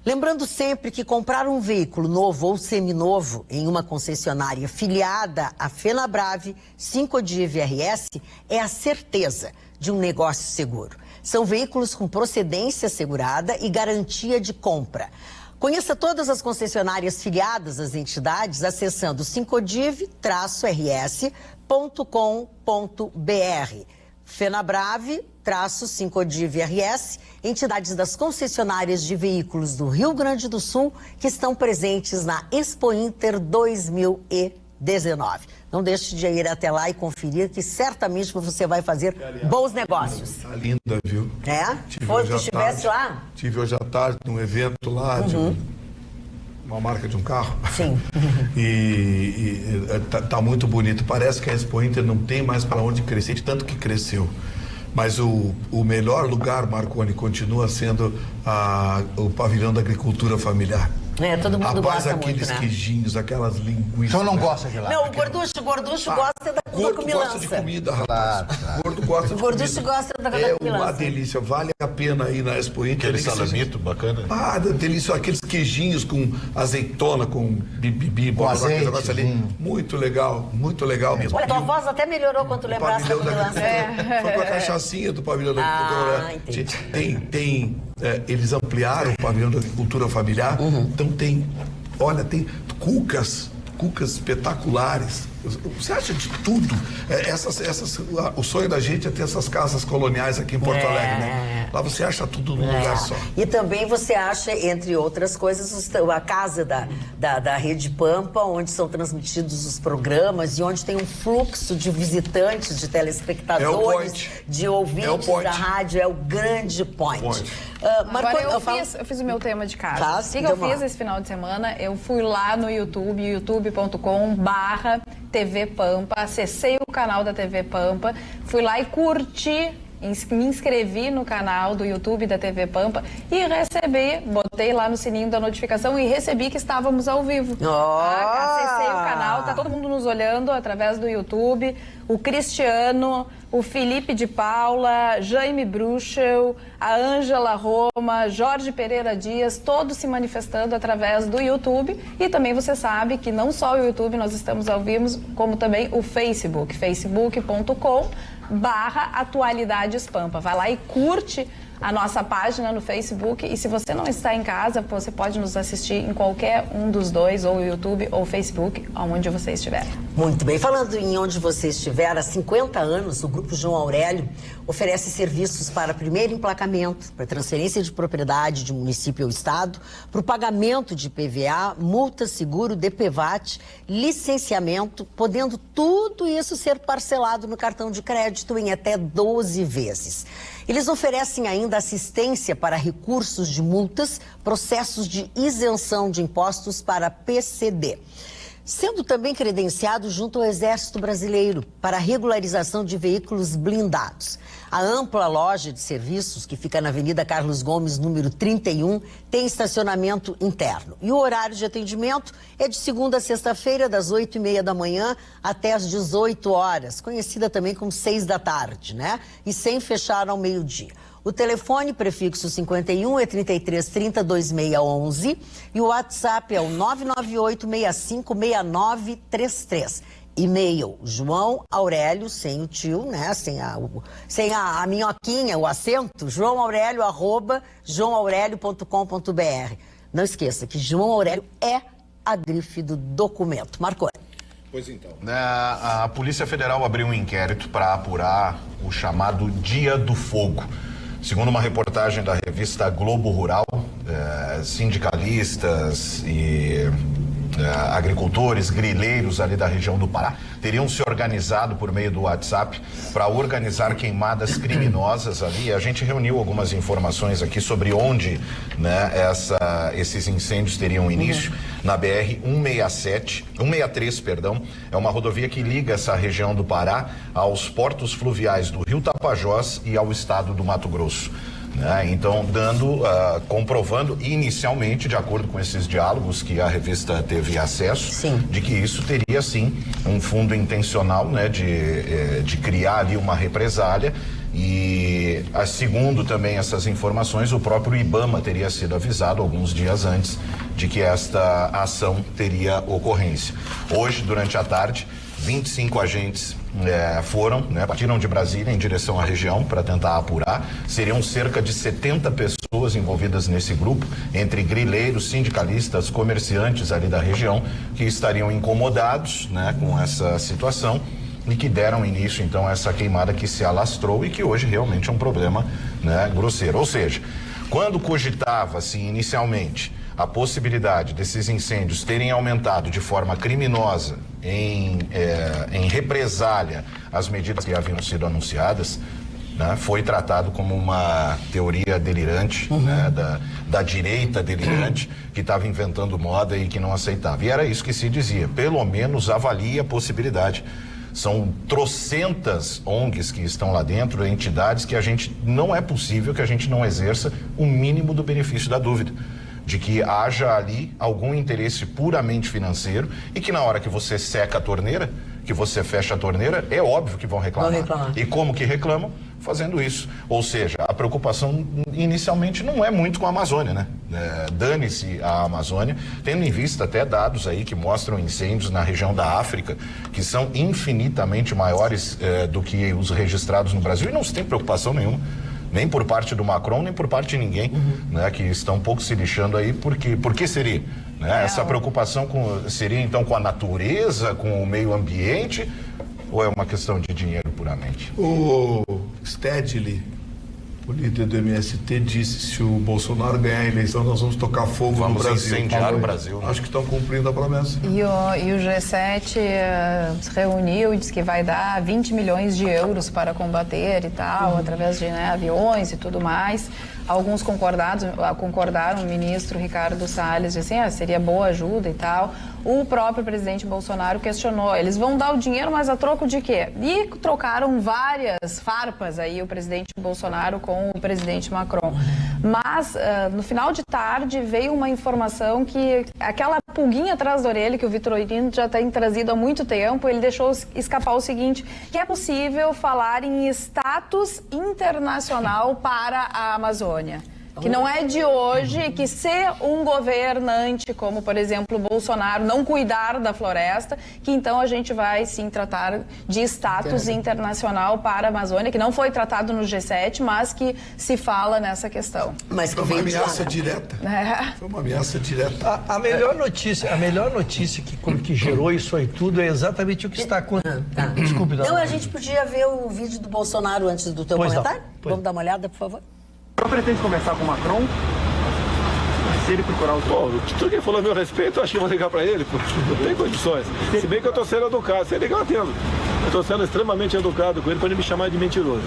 Lembrando sempre que comprar um veículo novo ou seminovo em uma concessionária filiada à Fenabrave Sincodiv RS é a certeza de um negócio seguro. São veículos com procedência assegurada e garantia de compra. Conheça todas as concessionárias filiadas às entidades acessando sincodiv-rs.com.br. Fenabrave-Sincodiv RS, entidades das concessionárias de veículos do Rio Grande do Sul que estão presentes na Expo Inter 2019. Não deixe de ir até lá e conferir que certamente você vai fazer bons negócios. Tá linda, viu? Foi que estivesse lá? Tive hoje à tarde num evento lá de uma marca de um carro. Sim. E tá muito bonito. Parece que a Expo Inter não tem mais para onde crescer, de tanto que cresceu. Mas o melhor lugar, Marconi, continua sendo o pavilhão da agricultura familiar. Todo mundo gosta muito, aqueles queijinhos, aquelas linguiças. Então não gosta de lá. Não, o gorducho gosta da gordo gosta de comida, rapaz. Gordo gosta de comida. O gorducho gosta da comilança. É uma delícia, vale a pena ir na Expo Inter. Aquele salamito bacana. Delícia, aqueles queijinhos com azeitona, com bibibi, azeite, ali. Muito legal mesmo. Olha, tua voz até melhorou quando tu lembrasse da comilança. Foi com a cachaçinha do pavilhão da agricultura. Entendi. Eles ampliaram o pavilhão da agricultura familiar, então tem cucas espetaculares. Você acha de tudo? O sonho da gente é ter essas casas coloniais aqui em Porto Alegre, né? Lá você acha tudo num lugar só. E também você acha, entre outras coisas, a casa da Rede Pampa, onde são transmitidos os programas e onde tem um fluxo de visitantes, de telespectadores, de ouvintes da rádio. É o grande point. Agora eu fiz o meu tema de casa. O que eu fiz esse final de semana? Eu fui lá no YouTube, youtube.com/TV Pampa, acessei o canal da TV Pampa, fui lá e curti, me inscrevi no canal do YouTube da TV Pampa e botei lá no sininho da notificação e recebi que estávamos ao vivo. Acessei o canal, tá todo mundo nos olhando através do YouTube, o Cristiano, o Felipe de Paula, Jaime Bruchel, a Ângela Roma, Jorge Pereira Dias, todos se manifestando através do YouTube. E também você sabe que não só o YouTube nós estamos ao vivo, como também o Facebook, facebook.com/atualidadespampa. Vai lá e curte a nossa página no Facebook. E se você não está em casa, você pode nos assistir em qualquer um dos dois, ou YouTube ou Facebook, onde você estiver. Muito bem. Falando em onde você estiver, há 50 anos, o Grupo João Aurélio oferece serviços para primeiro emplacamento, para transferência de propriedade de município ou estado, para o pagamento de PVA, multa, seguro, DPVAT, licenciamento, podendo tudo isso ser parcelado no cartão de crédito em até 12 vezes. Eles oferecem ainda assistência para recursos de multas, processos de isenção de impostos para PCD. Sendo também credenciado junto ao Exército Brasileiro para a regularização de veículos blindados. A ampla loja de serviços, que fica na Avenida Carlos Gomes, número 31, tem estacionamento interno. E o horário de atendimento é de segunda a sexta-feira, das 8h30 da manhã até as 18 horas, conhecida também como 6 da tarde, né? E sem fechar ao meio-dia. O telefone prefixo 51 é 3330-2611 e o WhatsApp é o 998-656933. E-mail, João Aurélio, sem o tio, né? Sem a minhoquinha, o acento, joãoaurélio@joãoaurélio.com.br. Não esqueça que João Aurélio é a grife do documento. Marconi. Pois então. A Polícia Federal abriu um inquérito para apurar o chamado Dia do Fogo. Segundo uma reportagem da revista Globo Rural, sindicalistas e agricultores, grileiros ali da região do Pará teriam se organizado por meio do WhatsApp para organizar queimadas criminosas ali. A gente reuniu algumas informações aqui sobre onde, né, esses incêndios teriam início. Na BR 163, perdão, é uma rodovia que liga essa região do Pará aos portos fluviais do Rio Tapajós e ao estado do Mato Grosso. Então, comprovando inicialmente, de acordo com esses diálogos que a revista teve acesso, sim, de que isso teria sim um fundo intencional, né, de criar ali uma represália. E segundo também essas informações, o próprio IBAMA teria sido avisado alguns dias antes de que esta ação teria ocorrência. Hoje, durante a tarde, 25 agentes partiram de Brasília em direção à região para tentar apurar. Seriam cerca de 70 pessoas envolvidas nesse grupo, entre grileiros, sindicalistas, comerciantes ali da região, que estariam incomodados, né, com essa situação e que deram início então a essa queimada que se alastrou e que hoje realmente é um problema, né, grosseiro. Ou seja, quando cogitava-se inicialmente a possibilidade desses incêndios terem aumentado de forma criminosa em represália às medidas que haviam sido anunciadas, né, foi tratado como uma teoria delirante, né, da direita delirante, que estava inventando moda e que não aceitava. E era isso que se dizia, pelo menos avalie a possibilidade. São trocentas ONGs que estão lá dentro, entidades que não é possível que a gente não exerça o mínimo do benefício da dúvida, de que haja ali algum interesse puramente financeiro e que na hora que você seca a torneira, que você fecha a torneira, é óbvio que vão reclamar. E como que reclamam? Fazendo isso. Ou seja, a preocupação inicialmente não é muito com a Amazônia, né? Dane-se a Amazônia, tendo em vista até dados aí que mostram incêndios na região da África, que são infinitamente maiores do que os registrados no Brasil, e não se tem preocupação nenhuma, nem por parte do Macron, nem por parte de ninguém, né, que estão um pouco se lixando aí, por que seria? Né? Essa preocupação seria então com a natureza, com o meio ambiente, ou é uma questão de dinheiro puramente? O Stedley, o líder do MST, disse: se o Bolsonaro ganhar a eleição, nós vamos tocar fogo no Brasil. Vamos incendiar o Brasil. Né? Acho que estão cumprindo a promessa. E o G7 se reuniu e disse que vai dar 20 milhões de euros para combater e tal, através de, né, aviões e tudo mais. Alguns concordaram, o ministro Ricardo Salles disse assim, seria boa ajuda e tal. O próprio presidente Bolsonaro questionou, eles vão dar o dinheiro, mas a troco de quê? E trocaram várias farpas aí o presidente Bolsonaro com o presidente Macron. Mas, no final de tarde, veio uma informação que aquela pulguinha atrás da orelha que o Vitorino já tem trazido há muito tempo, ele deixou escapar o seguinte, que é possível falar em status internacional para a Amazônia. Que não é de hoje, que se um governante, como por exemplo o Bolsonaro, não cuidar da floresta, que então a gente vai sim tratar de status internacional para a Amazônia, que não foi tratado no G7, mas que se fala nessa questão. Mas foi uma ameaça direta. Foi uma ameaça direta. A melhor notícia que gerou isso aí tudo é exatamente o que está acontecendo. Desculpe, Não, a gente podia ver o vídeo do Bolsonaro antes do teu comentário? Vamos dar uma olhada, por favor? Eu pretendo conversar com o Macron, se ele procurar o... Pô, tudo que ele falou a meu respeito, eu acho que eu vou ligar pra ele, porque não tem condições. Se bem que eu tô sendo educado, se ele ligar, eu atendo. Eu tô sendo extremamente educado com ele, pra ele me chamar de mentiroso.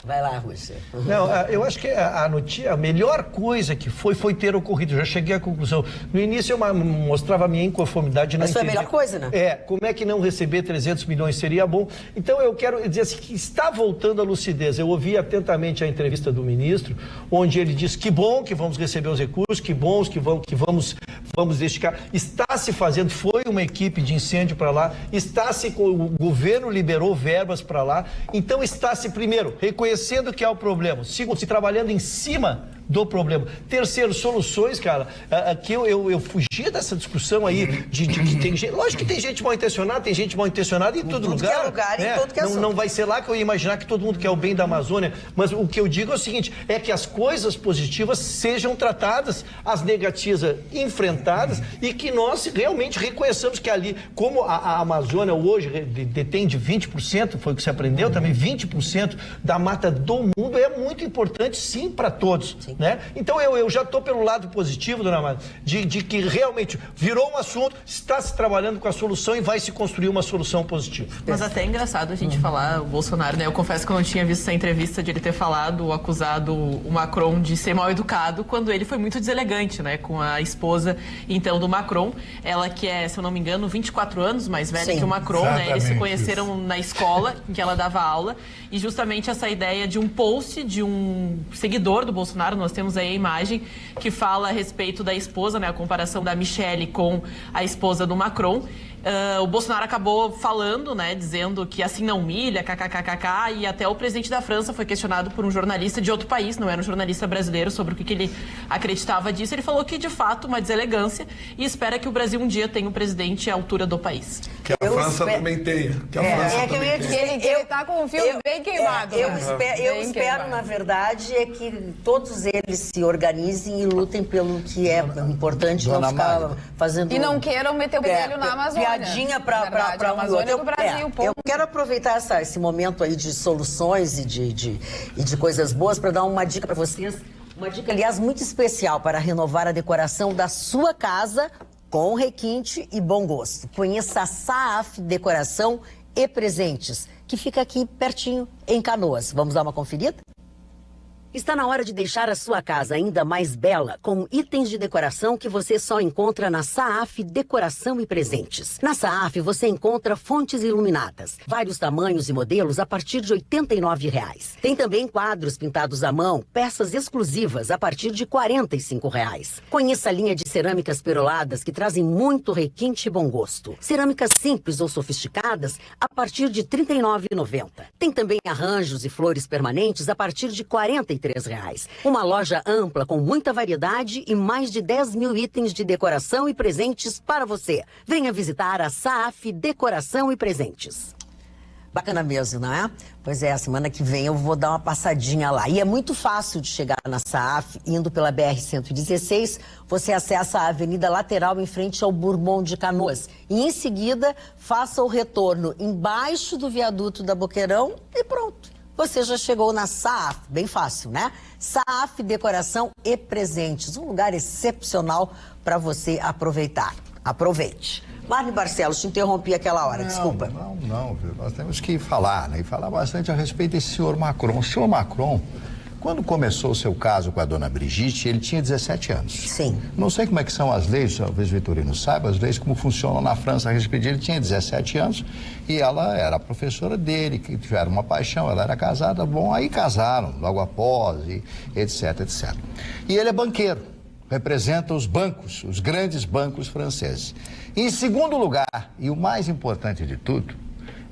Vai lá, Rússia. Não, eu acho que a melhor coisa que foi ter ocorrido. Eu já cheguei à conclusão. No início eu mostrava a minha inconformidade. Mas foi a melhor coisa, né? Como é que não receber 300 milhões seria bom? Então eu quero dizer assim, que está voltando a lucidez. Eu ouvi atentamente a entrevista do ministro, onde ele disse que bom que vamos receber os recursos, que bons que vamos dedicar. Está se fazendo, foi uma equipe de incêndio para lá, o governo liberou verbas para lá, então está se, primeiro, reconhecendo que é o problema, segundo, se trabalhando em cima do problema. Terceiro, soluções, cara, que eu fugi dessa discussão aí de que tem gente, lógico que tem gente mal intencionada em todo lugar. Não vai ser lá que eu ia imaginar que todo mundo quer o bem da Amazônia, mas o que eu digo é o seguinte, é que as coisas positivas sejam tratadas, as negativas enfrentadas e que nós realmente reconheçamos que ali, como a Amazônia hoje detém de 20%, foi o que se aprendeu também, 20% da mata do mundo, é muito importante sim para todos. Sim. Né? Então eu já estou pelo lado positivo, dona Mara, de que realmente virou um assunto, está se trabalhando com a solução e vai se construir uma solução positiva. Mas até é engraçado a gente falar o Bolsonaro, né? Eu confesso que eu não tinha visto essa entrevista de ele ter falado, acusado o Macron de ser mal educado, quando ele foi muito deselegante, né? Com a esposa, então, do Macron, ela que é, se eu não me engano, 24 anos mais velha que o Macron, né? Eles se conheceram na escola em que ela dava aula e justamente essa ideia de um post de um seguidor do Bolsonaro, nós temos aí a imagem que fala a respeito da esposa, né, a comparação da Michelle com a esposa do Macron. O Bolsonaro acabou falando, né, dizendo que assim não humilha, kkkk, e até o presidente da França foi questionado por um jornalista de outro país, não era um jornalista brasileiro, sobre o que ele acreditava disso. Ele falou que, de fato, uma deselegância e espera que o Brasil um dia tenha um presidente à altura do país. Que a França também tenha. Que a França também tenha. Ele está com o filme bem queimado. Eu espero, na verdade, é que todos eles se organizem e lutem pelo que é importante, não ficar fazendo... E não queiram meter o bedelho na Amazônia. Piadinha para um outro. Do Brasil, eu quero aproveitar esse momento aí de soluções e de coisas boas para dar uma dica para vocês. Uma dica, aliás, muito especial para renovar a decoração da sua casa com requinte e bom gosto. Conheça a Saaf Decoração e Presentes, que fica aqui pertinho, em Canoas. Vamos dar uma conferida? Está na hora de deixar a sua casa ainda mais bela com itens de decoração que você só encontra na Saaf Decoração e Presentes. Na Saaf você encontra fontes iluminadas, vários tamanhos e modelos a partir de R$ 89,00. Tem também quadros pintados à mão, peças exclusivas a partir de R$ 45,00. Conheça a linha de cerâmicas peroladas que trazem muito requinte e bom gosto. Cerâmicas simples ou sofisticadas a partir de R$ 39,90. Tem também arranjos e flores permanentes a partir de R$ 43,00. Uma loja ampla com muita variedade e mais de 10 mil itens de decoração e presentes para você. Venha visitar a Saaf Decoração e Presentes. Bacana mesmo, não é? Pois é, a semana que vem eu vou dar uma passadinha lá. E é muito fácil de chegar na Saaf, indo pela BR-116. Você acessa a avenida lateral em frente ao Bourbon de Canoas. E em seguida, faça o retorno embaixo do viaduto da Boqueirão e pronto. Você já chegou na Saaf, bem fácil, né? Saaf Decoração e Presentes, um lugar excepcional para você aproveitar. Aproveite. Marne Barcelos, te interrompi aquela hora, desculpa. Não, viu? Nós temos que falar, né? E falar bastante a respeito desse senhor Macron. O senhor Macron, quando começou o seu caso com a dona Brigitte, ele tinha 17 anos. Sim. Não sei como é que são as leis, talvez o Vitorino saiba, as leis como funcionam na França a respeito dele. Ele tinha 17 anos e ela era a professora dele, que tiveram uma paixão, ela era casada, bom, aí casaram logo após, e etc, etc. E ele é banqueiro, representa os bancos, os grandes bancos franceses. E, em segundo lugar, e o mais importante de tudo,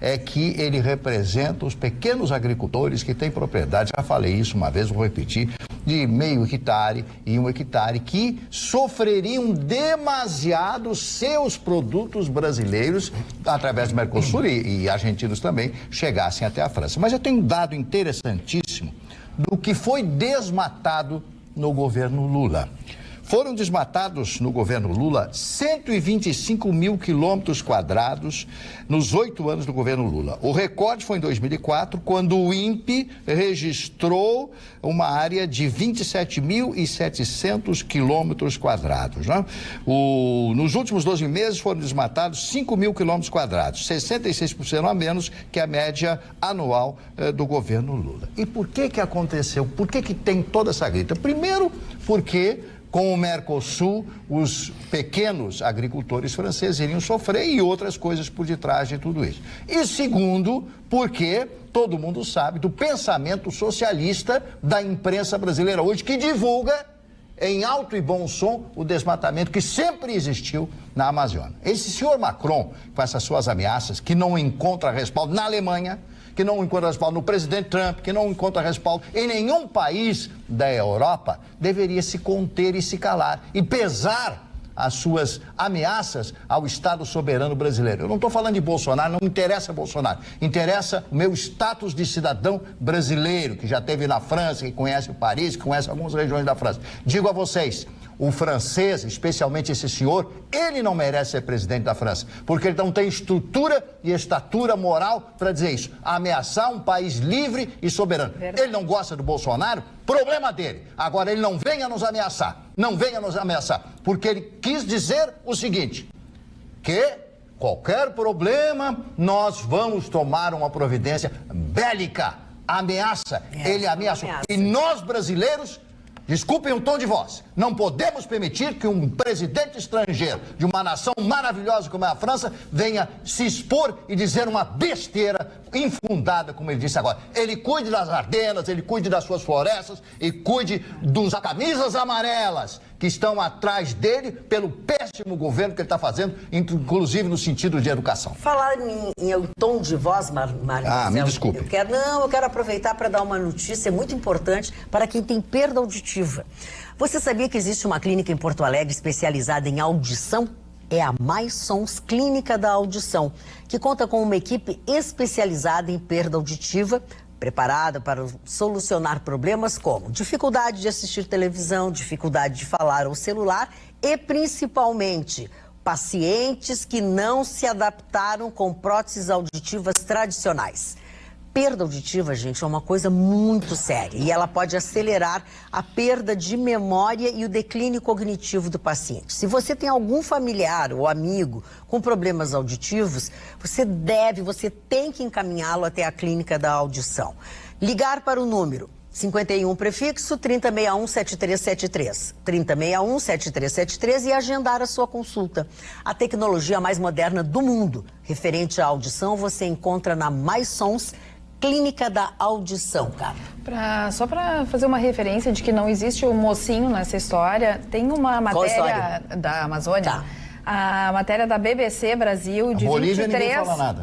é que ele representa os pequenos agricultores que têm propriedade, já falei isso uma vez, vou repetir, de meio hectare e 1 hectare, que sofreriam demasiado seus produtos brasileiros, através do Mercosul e argentinos também, chegassem até a França. Mas eu tenho um dado interessantíssimo do que foi desmatado no governo Lula. Foram desmatados no governo Lula 125 mil quilômetros quadrados nos 8 anos do governo Lula. O recorde foi em 2004, quando o INPE registrou uma área de 27.700 quilômetros quadrados. Né? Nos últimos 12 meses foram desmatados 5 mil quilômetros quadrados, 66% a menos que a média anual do governo Lula. E por que aconteceu? Por que tem toda essa grita? Primeiro, porque com o Mercosul, os pequenos agricultores franceses iriam sofrer e outras coisas por detrás de tudo isso. E segundo, porque todo mundo sabe do pensamento socialista da imprensa brasileira hoje, que divulga em alto e bom som o desmatamento que sempre existiu na Amazônia. Esse senhor Macron, com essas suas ameaças, que não encontra respaldo na Alemanha, que não encontra respaldo no presidente Trump, que não encontra respaldo em nenhum país da Europa, deveria se conter e se calar e pesar as suas ameaças ao Estado soberano brasileiro. Eu não estou falando de Bolsonaro, não me interessa Bolsonaro. Interessa o meu status de cidadão brasileiro, que já esteve na França, que conhece Paris, que conhece algumas regiões da França. Digo a vocês, o francês, especialmente esse senhor, ele não merece ser presidente da França, porque ele não tem estrutura e estatura moral para dizer isso. Ameaçar um país livre e soberano. Verdade. Ele não gosta do Bolsonaro, problema dele. Agora, ele não venha nos ameaçar. Não venha nos ameaçar, porque ele quis dizer o seguinte, que qualquer problema, nós vamos tomar uma providência bélica. Ameaça. Ele ameaçou. E nós, brasileiros, desculpem o tom de voz, não podemos permitir que um presidente estrangeiro de uma nação maravilhosa como é a França venha se expor e dizer uma besteira infundada, como ele disse agora. Ele cuide das Ardenas, ele cuide das suas florestas e cuide dos camisas amarelas que estão atrás dele pelo péssimo governo que ele está fazendo, inclusive no sentido de educação. Falar em tom de voz, Marcos. Me desculpe. Eu quero aproveitar para dar uma notícia muito importante para quem tem perda auditiva. Você sabia que existe uma clínica em Porto Alegre especializada em audição? É a Mais Sons Clínica da Audição, que conta com uma equipe especializada em perda auditiva, preparada para solucionar problemas como dificuldade de assistir televisão, dificuldade de falar ao celular e, principalmente, pacientes que não se adaptaram com próteses auditivas tradicionais. Perda auditiva, gente, é uma coisa muito séria e ela pode acelerar a perda de memória e o declínio cognitivo do paciente. Se você tem algum familiar ou amigo com problemas auditivos, você tem que encaminhá-lo até a clínica da audição. Ligar para o número 51 prefixo 3061-7373, 3061-7373 e agendar a sua consulta. A tecnologia mais moderna do mundo referente à audição você encontra na Mais Sons Clínica da Audição, cara. Só para fazer uma referência de que não existe um mocinho nessa história, tem uma matéria da Amazônia, a matéria da BBC Brasil de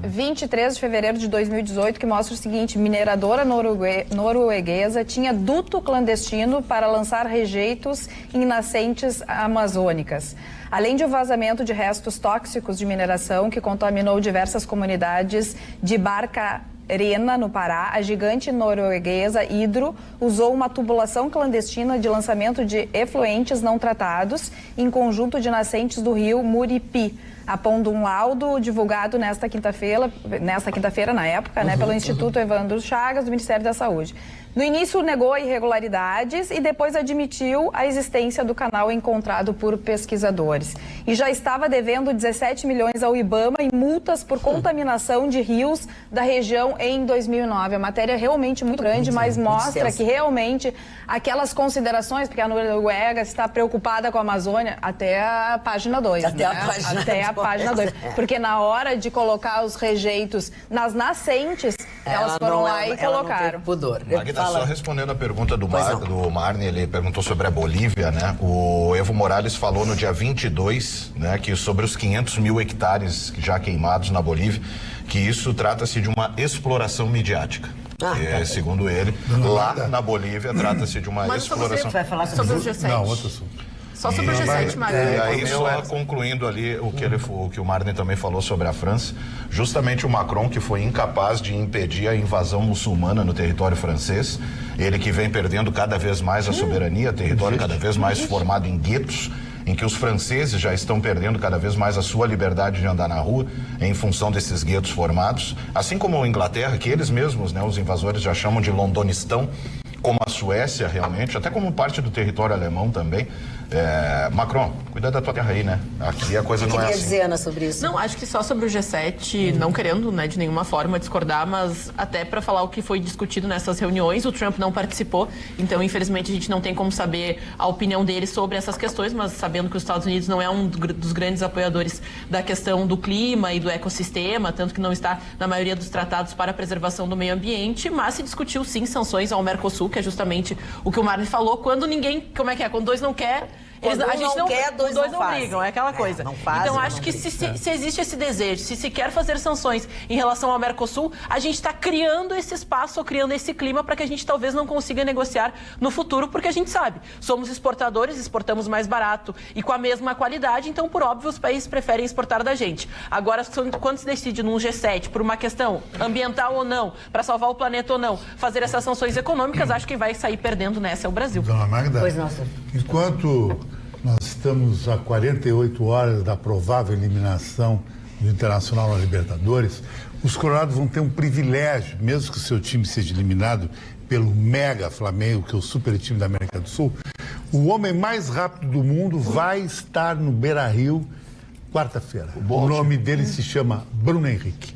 23 de fevereiro de 2018, que mostra o seguinte: mineradora norueguesa tinha duto clandestino para lançar rejeitos em nascentes amazônicas. Além de um vazamento de restos tóxicos de mineração que contaminou diversas comunidades de Barcarena, no Pará, a gigante norueguesa Hydro usou uma tubulação clandestina de lançamento de efluentes não tratados em conjunto de nascentes do rio Muripi, apondo um laudo divulgado nesta quinta-feira, na época, pelo Instituto Evandro Chagas, do Ministério da Saúde. No início, negou irregularidades e depois admitiu a existência do canal encontrado por pesquisadores. E já estava devendo 17 milhões ao IBAMA em multas por contaminação de rios da região em 2009. A matéria é realmente muito grande, mas mostra que realmente aquelas considerações, porque a Noruega está preocupada com a Amazônia, até a página 2. Até a página 2. Porque na hora de colocar os rejeitos nas nascentes, Elas foram lá e colocaram. Pudor. Magda, só respondendo a pergunta do Marne, ele perguntou sobre a Bolívia, né? O Evo Morales falou no dia 22, né, que sobre os 500 mil hectares já queimados na Bolívia, que isso trata-se de uma exploração midiática. Segundo ele, lá na Bolívia trata-se de uma exploração. Você vai falar sobre o G7? Não, outro assunto. Só sobre o G7, Magda. E aí, só concluindo ali o que o Marne também falou sobre a França, justamente o Macron, que foi incapaz de impedir a invasão muçulmana no território francês, ele que vem perdendo cada vez mais a soberania, território cada vez mais formado em guetos, em que os franceses já estão perdendo cada vez mais a sua liberdade de andar na rua em função desses guetos formados, assim como a Inglaterra, que eles mesmos, né, os invasores já chamam de Londonistão, como a Suécia realmente, até como parte do território alemão também. Macron, cuida da tua terra aí, né? Aqui a coisa não é assim. O que queria dizer, Ana, sobre isso? Não, acho que só sobre o G7, não querendo, né, de nenhuma forma discordar, mas até para falar o que foi discutido nessas reuniões, o Trump não participou, então infelizmente a gente não tem como saber a opinião dele sobre essas questões, mas sabendo que os Estados Unidos não é um dos grandes apoiadores da questão do clima e do ecossistema, tanto que não está na maioria dos tratados para a preservação do meio ambiente, mas se discutiu sim sanções ao Mercosul, que é justamente o que o Marne falou, quando ninguém, como é que é, quando dois não quer, a gente não quer, dois não brigam, é aquela coisa. Então acho que se existe esse desejo, se quer fazer sanções em relação ao Mercosul, a gente está criando esse espaço ou criando esse clima para que a gente talvez não consiga negociar no futuro, porque a gente sabe, somos exportadores, exportamos mais barato e com a mesma qualidade, então por óbvio os países preferem exportar da gente. Agora, quando se decide num G7 por uma questão ambiental ou não, para salvar o planeta ou não, fazer essas sanções econômicas, acho que vai sair perdendo nessa é o Brasil. Dona Magda, pois não, enquanto nós estamos a 48 horas da provável eliminação do Internacional na Libertadores, os colorados vão ter um privilégio, mesmo que o seu time seja eliminado pelo mega Flamengo, que é o super time da América do Sul, o homem mais rápido do mundo vai estar no Beira-Rio quarta-feira. O nome dele se chama Bruno Henrique.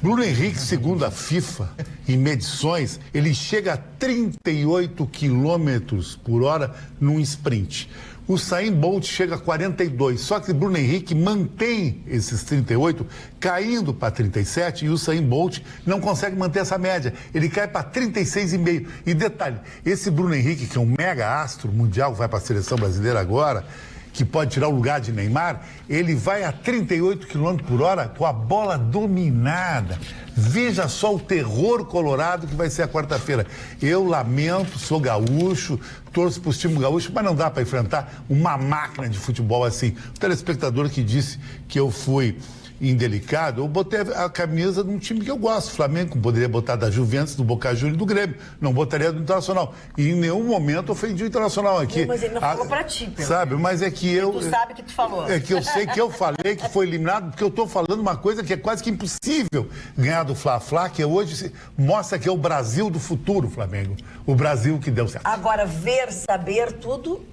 Bruno Henrique, segundo a FIFA, em medições, ele chega a 38 quilômetros por hora num sprint. O Usain Bolt chega a 42, só que Bruno Henrique mantém esses 38, caindo para 37, e o Usain Bolt não consegue manter essa média. Ele cai para 36,5. E detalhe, esse Bruno Henrique, que é um mega astro mundial, vai para a seleção brasileira agora, que pode tirar o lugar de Neymar, ele vai a 38 km por hora com a bola dominada. Veja só o terror colorado que vai ser a quarta-feira. Eu lamento, sou gaúcho, torço para o time gaúcho, mas não dá para enfrentar uma máquina de futebol assim. O telespectador que disse que eu fui indelicado, eu botei a camisa de um time que eu gosto, Flamengo, poderia botar da Juventus, do Boca Juniors e do Grêmio, não botaria do Internacional. E em nenhum momento ofendi o Internacional aqui. Não, mas ele não falou pra ti, Pedro. Sabe, mas é que eu... Tu sabe que tu falou. É que eu sei que eu falei que foi eliminado, porque eu tô falando uma coisa que é quase que impossível ganhar do Fla-Fla, que hoje mostra que é o Brasil do futuro, Flamengo. O Brasil que deu certo. Agora, ver, saber tudo...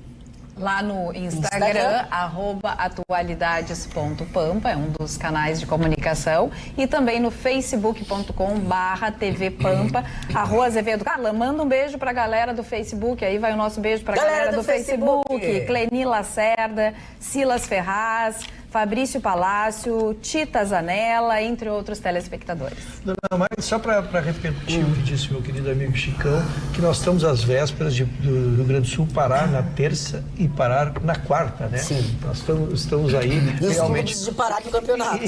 Lá no Instagram, @atualidades.pampa, é um dos canais de comunicação. E também no facebook.com/tvpampa. Rua Azevedo Carla, manda um beijo pra galera do Facebook. Aí vai o nosso beijo pra galera do Facebook. Cleni Lacerda, Silas Ferraz, Fabrício Palácio, Tita Zanella, entre outros telespectadores. Dona Magda, só para repetir o que disse meu querido amigo Chicão, que nós estamos às vésperas do Rio Grande do Sul parar na terça e parar na quarta, né? Sim. Nós estamos aí realmente... de parar no campeonato.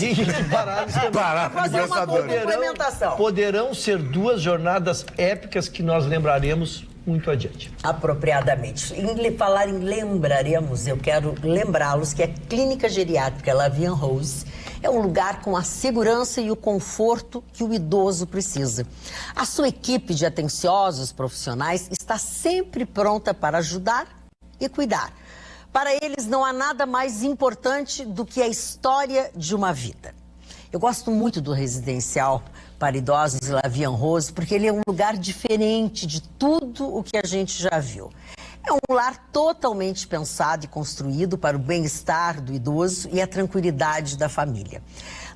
Parar fazer uma complementação. Poderão ser duas jornadas épicas que nós lembraremos muito adiante. Apropriadamente. Em falar em lembraremos, eu quero lembrá-los que a Clínica Geriátrica La Vie en Rose é um lugar com a segurança e o conforto que o idoso precisa. A sua equipe de atenciosos profissionais está sempre pronta para ajudar e cuidar. Para eles não há nada mais importante do que a história de uma vida. Eu gosto muito do residencial para idosos La Vie en Rose, porque ele é um lugar diferente de tudo o que a gente já viu. É um lar totalmente pensado e construído para o bem-estar do idoso e a tranquilidade da família.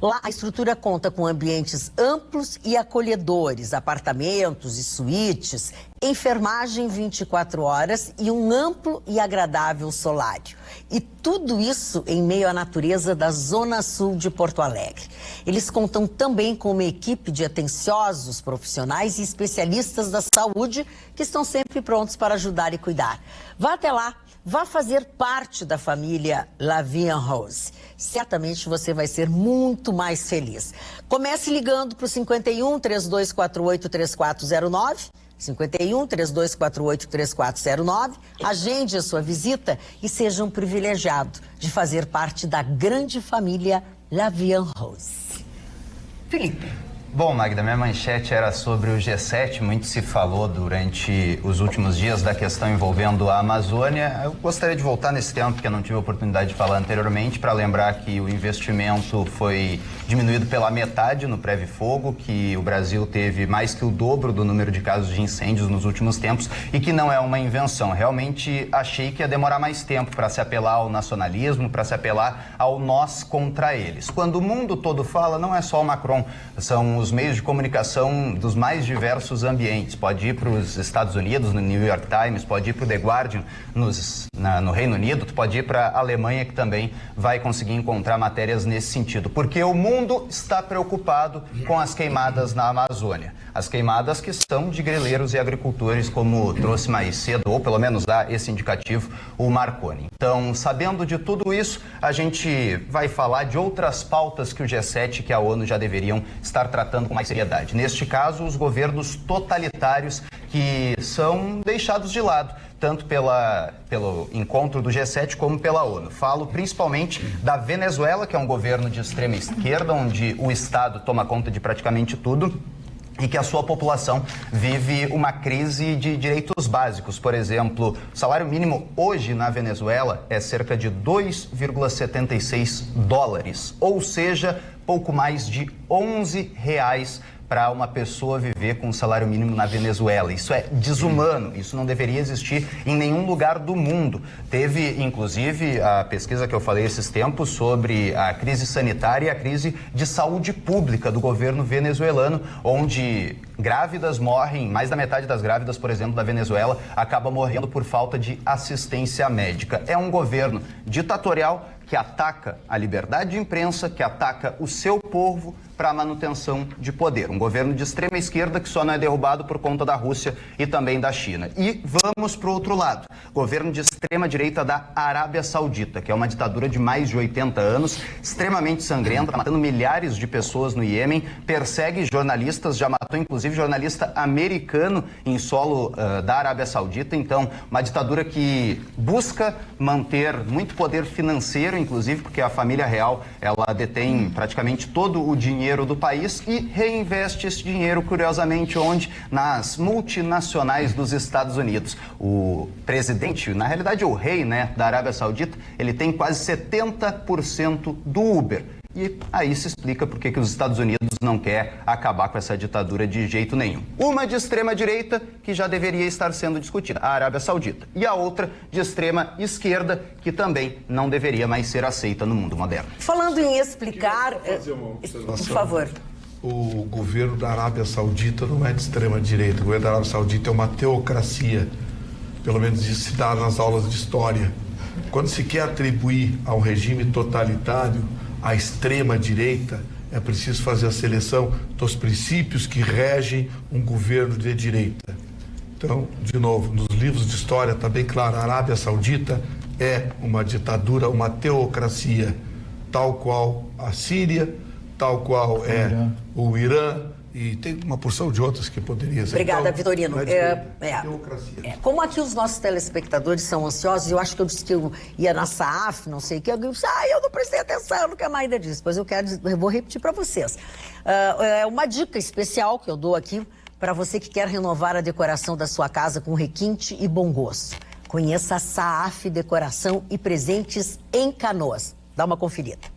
Lá, a estrutura conta com ambientes amplos e acolhedores, apartamentos e suítes, enfermagem 24 horas e um amplo e agradável solário. E tudo isso em meio à natureza da Zona Sul de Porto Alegre. Eles contam também com uma equipe de atenciosos profissionais e especialistas da saúde que estão sempre prontos para ajudar e cuidar. Vá até lá, vá fazer parte da família La Vie en Rose. Certamente você vai ser muito mais feliz. Comece ligando para o 51 3248 3409. 51 3248 3409, agende a sua visita e seja um privilegiado de fazer parte da grande família La Vie en Rose. Felipe. Bom, Magda, minha manchete era sobre o G7. Muito se falou durante os últimos dias da questão envolvendo a Amazônia. Eu gostaria de voltar nesse tema, porque eu não tive a oportunidade de falar anteriormente, para lembrar que o investimento foi diminuído pela metade no Preve Fogo, que o Brasil teve mais que o dobro do número de casos de incêndios nos últimos tempos e que não é uma invenção. Realmente achei que ia demorar mais tempo para se apelar ao nacionalismo, para se apelar ao nós contra eles. Quando o mundo todo fala, não é só o Macron, são os meios de comunicação dos mais diversos ambientes. Pode ir para os Estados Unidos, no New York Times, pode ir para o The Guardian, no Reino Unido, pode ir para a Alemanha, que também vai conseguir encontrar matérias nesse sentido. Porque o mundo está preocupado com as queimadas na Amazônia. As queimadas que são de grileiros e agricultores, como trouxe mais cedo, ou pelo menos dá esse indicativo, o Marconi. Então, sabendo de tudo isso, a gente vai falar de outras pautas que o G7, que a ONU já deveriam estar tratando com mais seriedade. Neste caso, os governos totalitários que são deixados de lado, tanto pelo encontro do G7 como pela ONU. Falo principalmente da Venezuela, que é um governo de extrema esquerda, onde o Estado toma conta de praticamente tudo e que a sua população vive uma crise de direitos básicos. Por exemplo, o salário mínimo hoje na Venezuela é cerca de 2,76 dólares, ou seja, pouco mais de R$11 para uma pessoa viver com um salário mínimo na Venezuela. Isso é desumano, isso não deveria existir em nenhum lugar do mundo. Teve, inclusive, a pesquisa que eu falei esses tempos sobre a crise sanitária e a crise de saúde pública do governo venezuelano, onde grávidas morrem, mais da metade das grávidas, por exemplo, da Venezuela, acaba morrendo por falta de assistência médica. É um governo ditatorial que ataca a liberdade de imprensa, que ataca o seu povo para a manutenção de poder. Um governo de extrema esquerda que só não é derrubado por conta da Rússia e também da China. E vamos para o outro lado. Governo de extrema direita da Arábia Saudita, que é uma ditadura de mais de 80 anos, extremamente sangrenta, matando milhares de pessoas no Iêmen, persegue jornalistas, já matou inclusive jornalista americano em solo da Arábia Saudita. Então, uma ditadura que busca manter muito poder financeiro, inclusive porque a família real, ela detém praticamente todo o dinheiro do país e reinveste esse dinheiro, curiosamente, onde? Nas multinacionais dos Estados Unidos. O presidente, na realidade o rei, né, da Arábia Saudita, ele tem quase 70% do Uber. E aí se explica por que os Estados Unidos não quer acabar com essa ditadura de jeito nenhum. Uma de extrema direita que já deveria estar sendo discutida, a Arábia Saudita. E a outra de extrema esquerda que também não deveria mais ser aceita no mundo moderno. Falando em explicar, por favor. O governo da Arábia Saudita não é de extrema direita. O governo da Arábia Saudita é uma teocracia. Pelo menos isso se dá nas aulas de história. Quando se quer atribuir a um regime totalitário a extrema-direita, é preciso fazer a seleção dos princípios que regem um governo de direita. Então, de novo, nos livros de história está bem claro, a Arábia Saudita é uma ditadura, uma teocracia, tal qual a Síria, tal qual é o Irã, e tem uma porção de outras que poderia ser. Obrigada, então, Vitorino. Como aqui os nossos telespectadores são ansiosos, eu acho que eu disse que eu ia na SAAF, não sei o que, eu disse, eu não prestei atenção no que a Maida disse, pois eu vou repetir para vocês. É uma dica especial que eu dou aqui para você que quer renovar a decoração da sua casa com requinte e bom gosto. Conheça a SAAF Decoração e Presentes em Canoas. Dá uma conferida.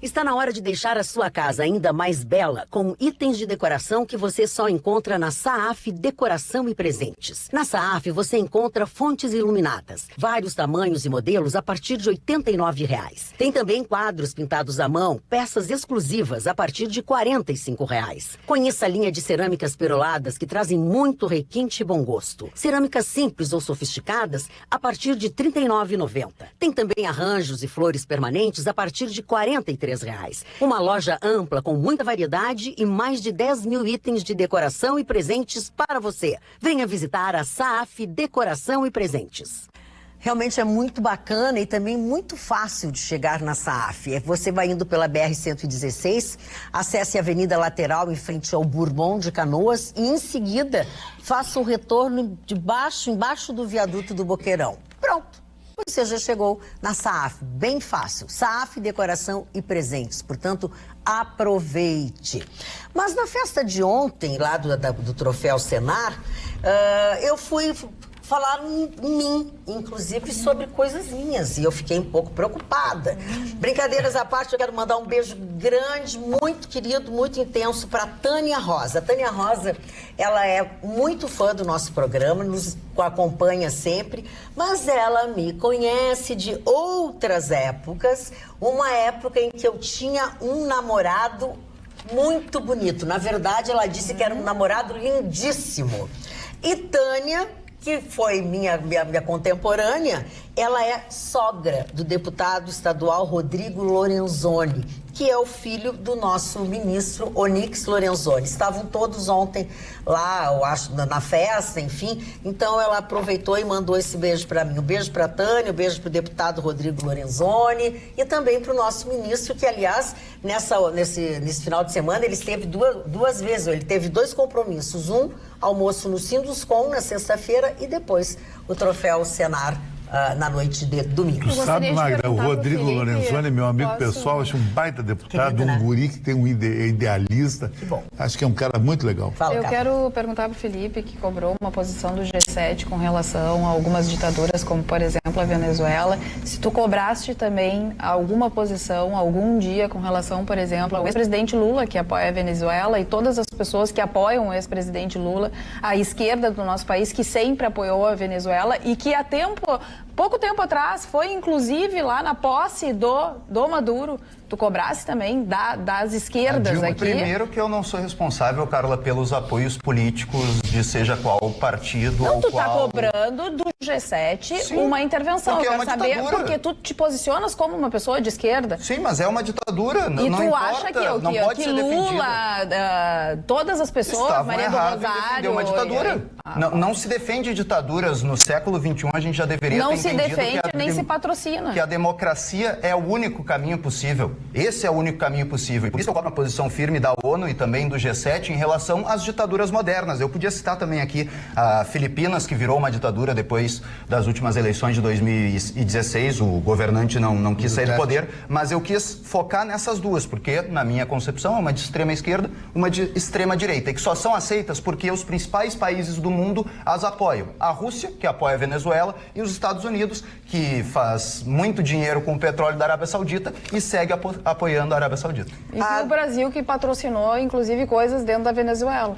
Está na hora de deixar a sua casa ainda mais bela com itens de decoração que você só encontra na Saaf Decoração e Presentes. Na Saaf você encontra fontes iluminadas, vários tamanhos e modelos a partir de R$ 89,00. Tem também quadros pintados à mão, peças exclusivas a partir de R$ 45,00. Conheça a linha de cerâmicas peroladas que trazem muito requinte e bom gosto. Cerâmicas simples ou sofisticadas a partir de R$ 39,90. Tem também arranjos e flores permanentes a partir de R$ 43,00. Uma loja ampla com muita variedade e mais de 10 mil itens de decoração e presentes para você. Venha visitar a Saaf Decoração e Presentes. Realmente é muito bacana e também muito fácil de chegar na Saaf. Você vai indo pela BR-116, acesse a Avenida Lateral em frente ao Bourbon de Canoas e em seguida faça o retorno embaixo do viaduto do Boqueirão. Pronto. Você já chegou na Saaf, bem fácil. Saaf Decoração e Presentes, portanto, aproveite. Mas na festa de ontem, lá do Troféu Senar, eu fui falar em mim, inclusive sobre coisas minhas, e eu fiquei um pouco preocupada. Brincadeiras à parte, eu quero mandar um beijo grande, muito querido, muito intenso para Tânia Rosa. A Tânia Rosa, ela é muito fã do nosso programa, nos acompanha sempre, mas ela me conhece de outras épocas, uma época em que eu tinha um namorado muito bonito. Na verdade, ela disse que era um namorado lindíssimo. E Tânia, que foi minha contemporânea, ela é sogra do deputado estadual Rodrigo Lorenzoni, que é o filho do nosso ministro Onyx Lorenzoni. Estavam todos ontem lá, eu acho, na festa, enfim. Então ela aproveitou e mandou esse beijo para mim. Um beijo para a Tânia, um beijo para o deputado Rodrigo Lorenzoni e também para o nosso ministro, que, aliás, nesse final de semana, ele esteve duas vezes. Ele teve 2 compromissos. Um, almoço no Sinduscom, na sexta-feira, e depois o Troféu Senar na noite de domingo. Tu sabe, Magda, o Rodrigo Lorenzoni, meu amigo pessoal, acho um baita deputado, querido, né? Um guri que tem um idealista. Que bom. Acho que é um cara muito legal. Eu quero perguntar para o Felipe, que cobrou uma posição do G7 com relação a algumas ditaduras, como, por exemplo, a Venezuela. Se tu cobraste também alguma posição, algum dia, com relação, por exemplo, ao ex-presidente Lula, que apoia a Venezuela, e todas as pessoas que apoiam o ex-presidente Lula, a esquerda do nosso país, que sempre apoiou a Venezuela e que há pouco tempo atrás, foi inclusive lá na posse do Maduro. Tu cobrasse também das esquerdas Dilma, aqui? Primeiro que eu não sou responsável, Carla, pelos apoios políticos de seja qual partido não, ou tu qual... tá cobrando do G7 Sim, uma intervenção. porque Eu é quero uma saber ditadura. porque tu te posicionas como uma pessoa de esquerda. Sim, mas é uma ditadura. E não tu importa, acha que não pode que ser Lula, todas as pessoas, estavam Maria do errados em Rosário... defender uma ditadura. Não se defende ditaduras. No século XXI a gente já deveria ter entendido defende nem se patrocina. Que a democracia é o único caminho possível. Esse é o único caminho possível. E por isso eu coloco uma posição firme da ONU e também do G7 em relação às ditaduras modernas. Eu podia citar também aqui a Filipinas, que virou uma ditadura depois das últimas eleições de 2016. O governante não quis sair do poder, mas eu quis focar nessas duas, porque, na minha concepção, uma de extrema esquerda, uma de extrema direita, e que só são aceitas porque os principais países do mundo as apoiam. A Rússia, que apoia a Venezuela, e os Estados Unidos, que faz muito dinheiro com o petróleo da Arábia Saudita e segue apoiando a Arábia Saudita. E o Brasil, que patrocinou, inclusive, coisas dentro da Venezuela.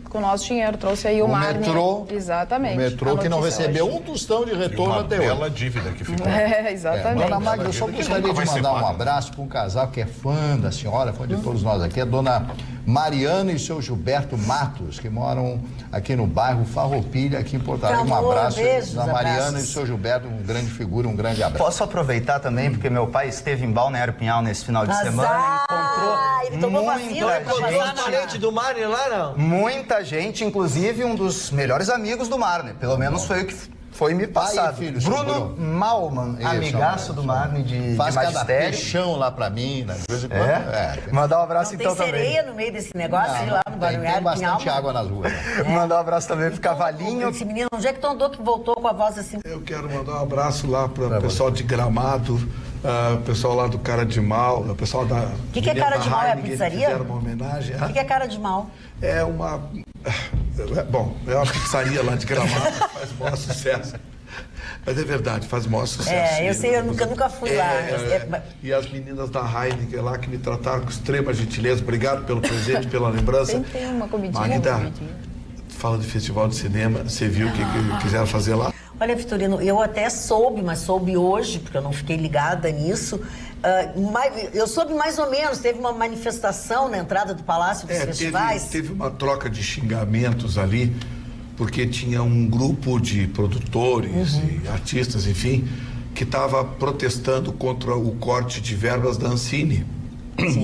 Com o nosso dinheiro, trouxe aí o metrô. Exatamente. O metrô que não recebeu um tostão de retorno até hoje. Bela dívida que ficou. Exatamente. Dona Magda, eu só gostaria de mandar um abraço para um casal que é fã da senhora, fã de todos nós aqui, a dona Mariana e seu Gilberto Matos, que moram aqui no bairro Farroupilha, aqui em Porto Alegre. Um abraço da Mariana e seu Gilberto, um grande figura, um grande abraço. Posso aproveitar também, porque meu pai esteve em Balneário Pinhal nesse final de semana e encontrou muita gente. do Marne lá, não? Muita gente, inclusive um dos melhores amigos do Marne, pelo menos foi o que foi me passado. Filho, Bruno Malman, amigaço do Marne de faz magistério. cada peixão lá pra mim, né? De vez em quando. Mandar um abraço não então tem também. sereia no meio desse negócio, lá no Balneário. Tem bastante água nas ruas. Mandar um abraço também pro Cavalinho. Esse menino, onde é que tu andou que voltou com a voz assim? Eu quero mandar um abraço lá para o pessoal de Gramado, o pessoal lá do Cara de Mal, o pessoal da... O que é Cara de Mal? É a pizzaria? Fizeram uma homenagem. O que é Cara de Mal? É uma... Bom, é uma pizzaria lá de Gramado, faz bom sucesso. Mas é verdade, faz o maior sucesso. Eu sei, eu nunca fui lá. E as meninas da Heineken lá que me trataram com extrema gentileza. Obrigado pelo presente, pela lembrança. Tem uma comidinha. Magda, fala de festival de cinema, você viu o que quiseram fazer lá? Olha, Vitorino, eu até soube, mas soube hoje, porque eu não fiquei ligada nisso. Eu soube mais ou menos, teve uma manifestação na entrada do Palácio dos Festivais. Teve uma troca de xingamentos ali, porque tinha um grupo de produtores e artistas, enfim, que estava protestando contra o corte de verbas da Ancine,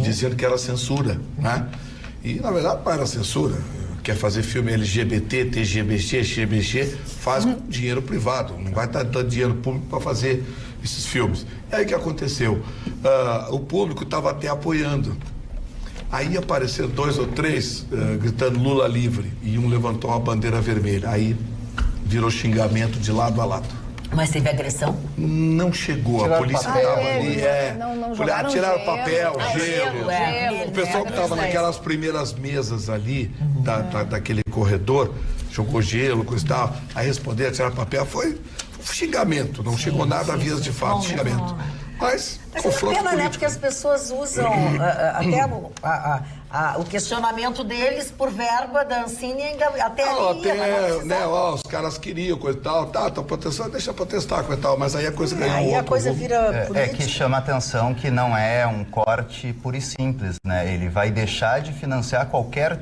dizendo que era censura, né? E, na verdade, não era censura. Quer fazer filme LGBT, TGBG, XBG, faz com dinheiro privado. Não vai estar dando dinheiro público para fazer esses filmes. E aí o que aconteceu? O público estava até apoiando. Aí apareceram 2 ou 3 gritando Lula livre e um levantou uma bandeira vermelha. Aí virou xingamento de lado a lado. Mas teve agressão? Não chegou, a polícia estava ali. Tiraram papel, gelo. O pessoal que estava naquelas primeiras mesas ali, daquele corredor, jogou gelo, coisa e tal. Aí responderam, tiraram papel. Foi xingamento, não chegou nada a vias de fato, xingamento. Mas confronto pena, político. né? Porque as pessoas usam até o questionamento deles por verba da Ancine ainda até os caras queriam, coisa e tal, estão protestando, deixa protestar, coisa e tal, mas aí a coisa ganha Aí a coisa vira política. É que chama a atenção que não é um corte puro e simples, né? Ele vai deixar de financiar qualquer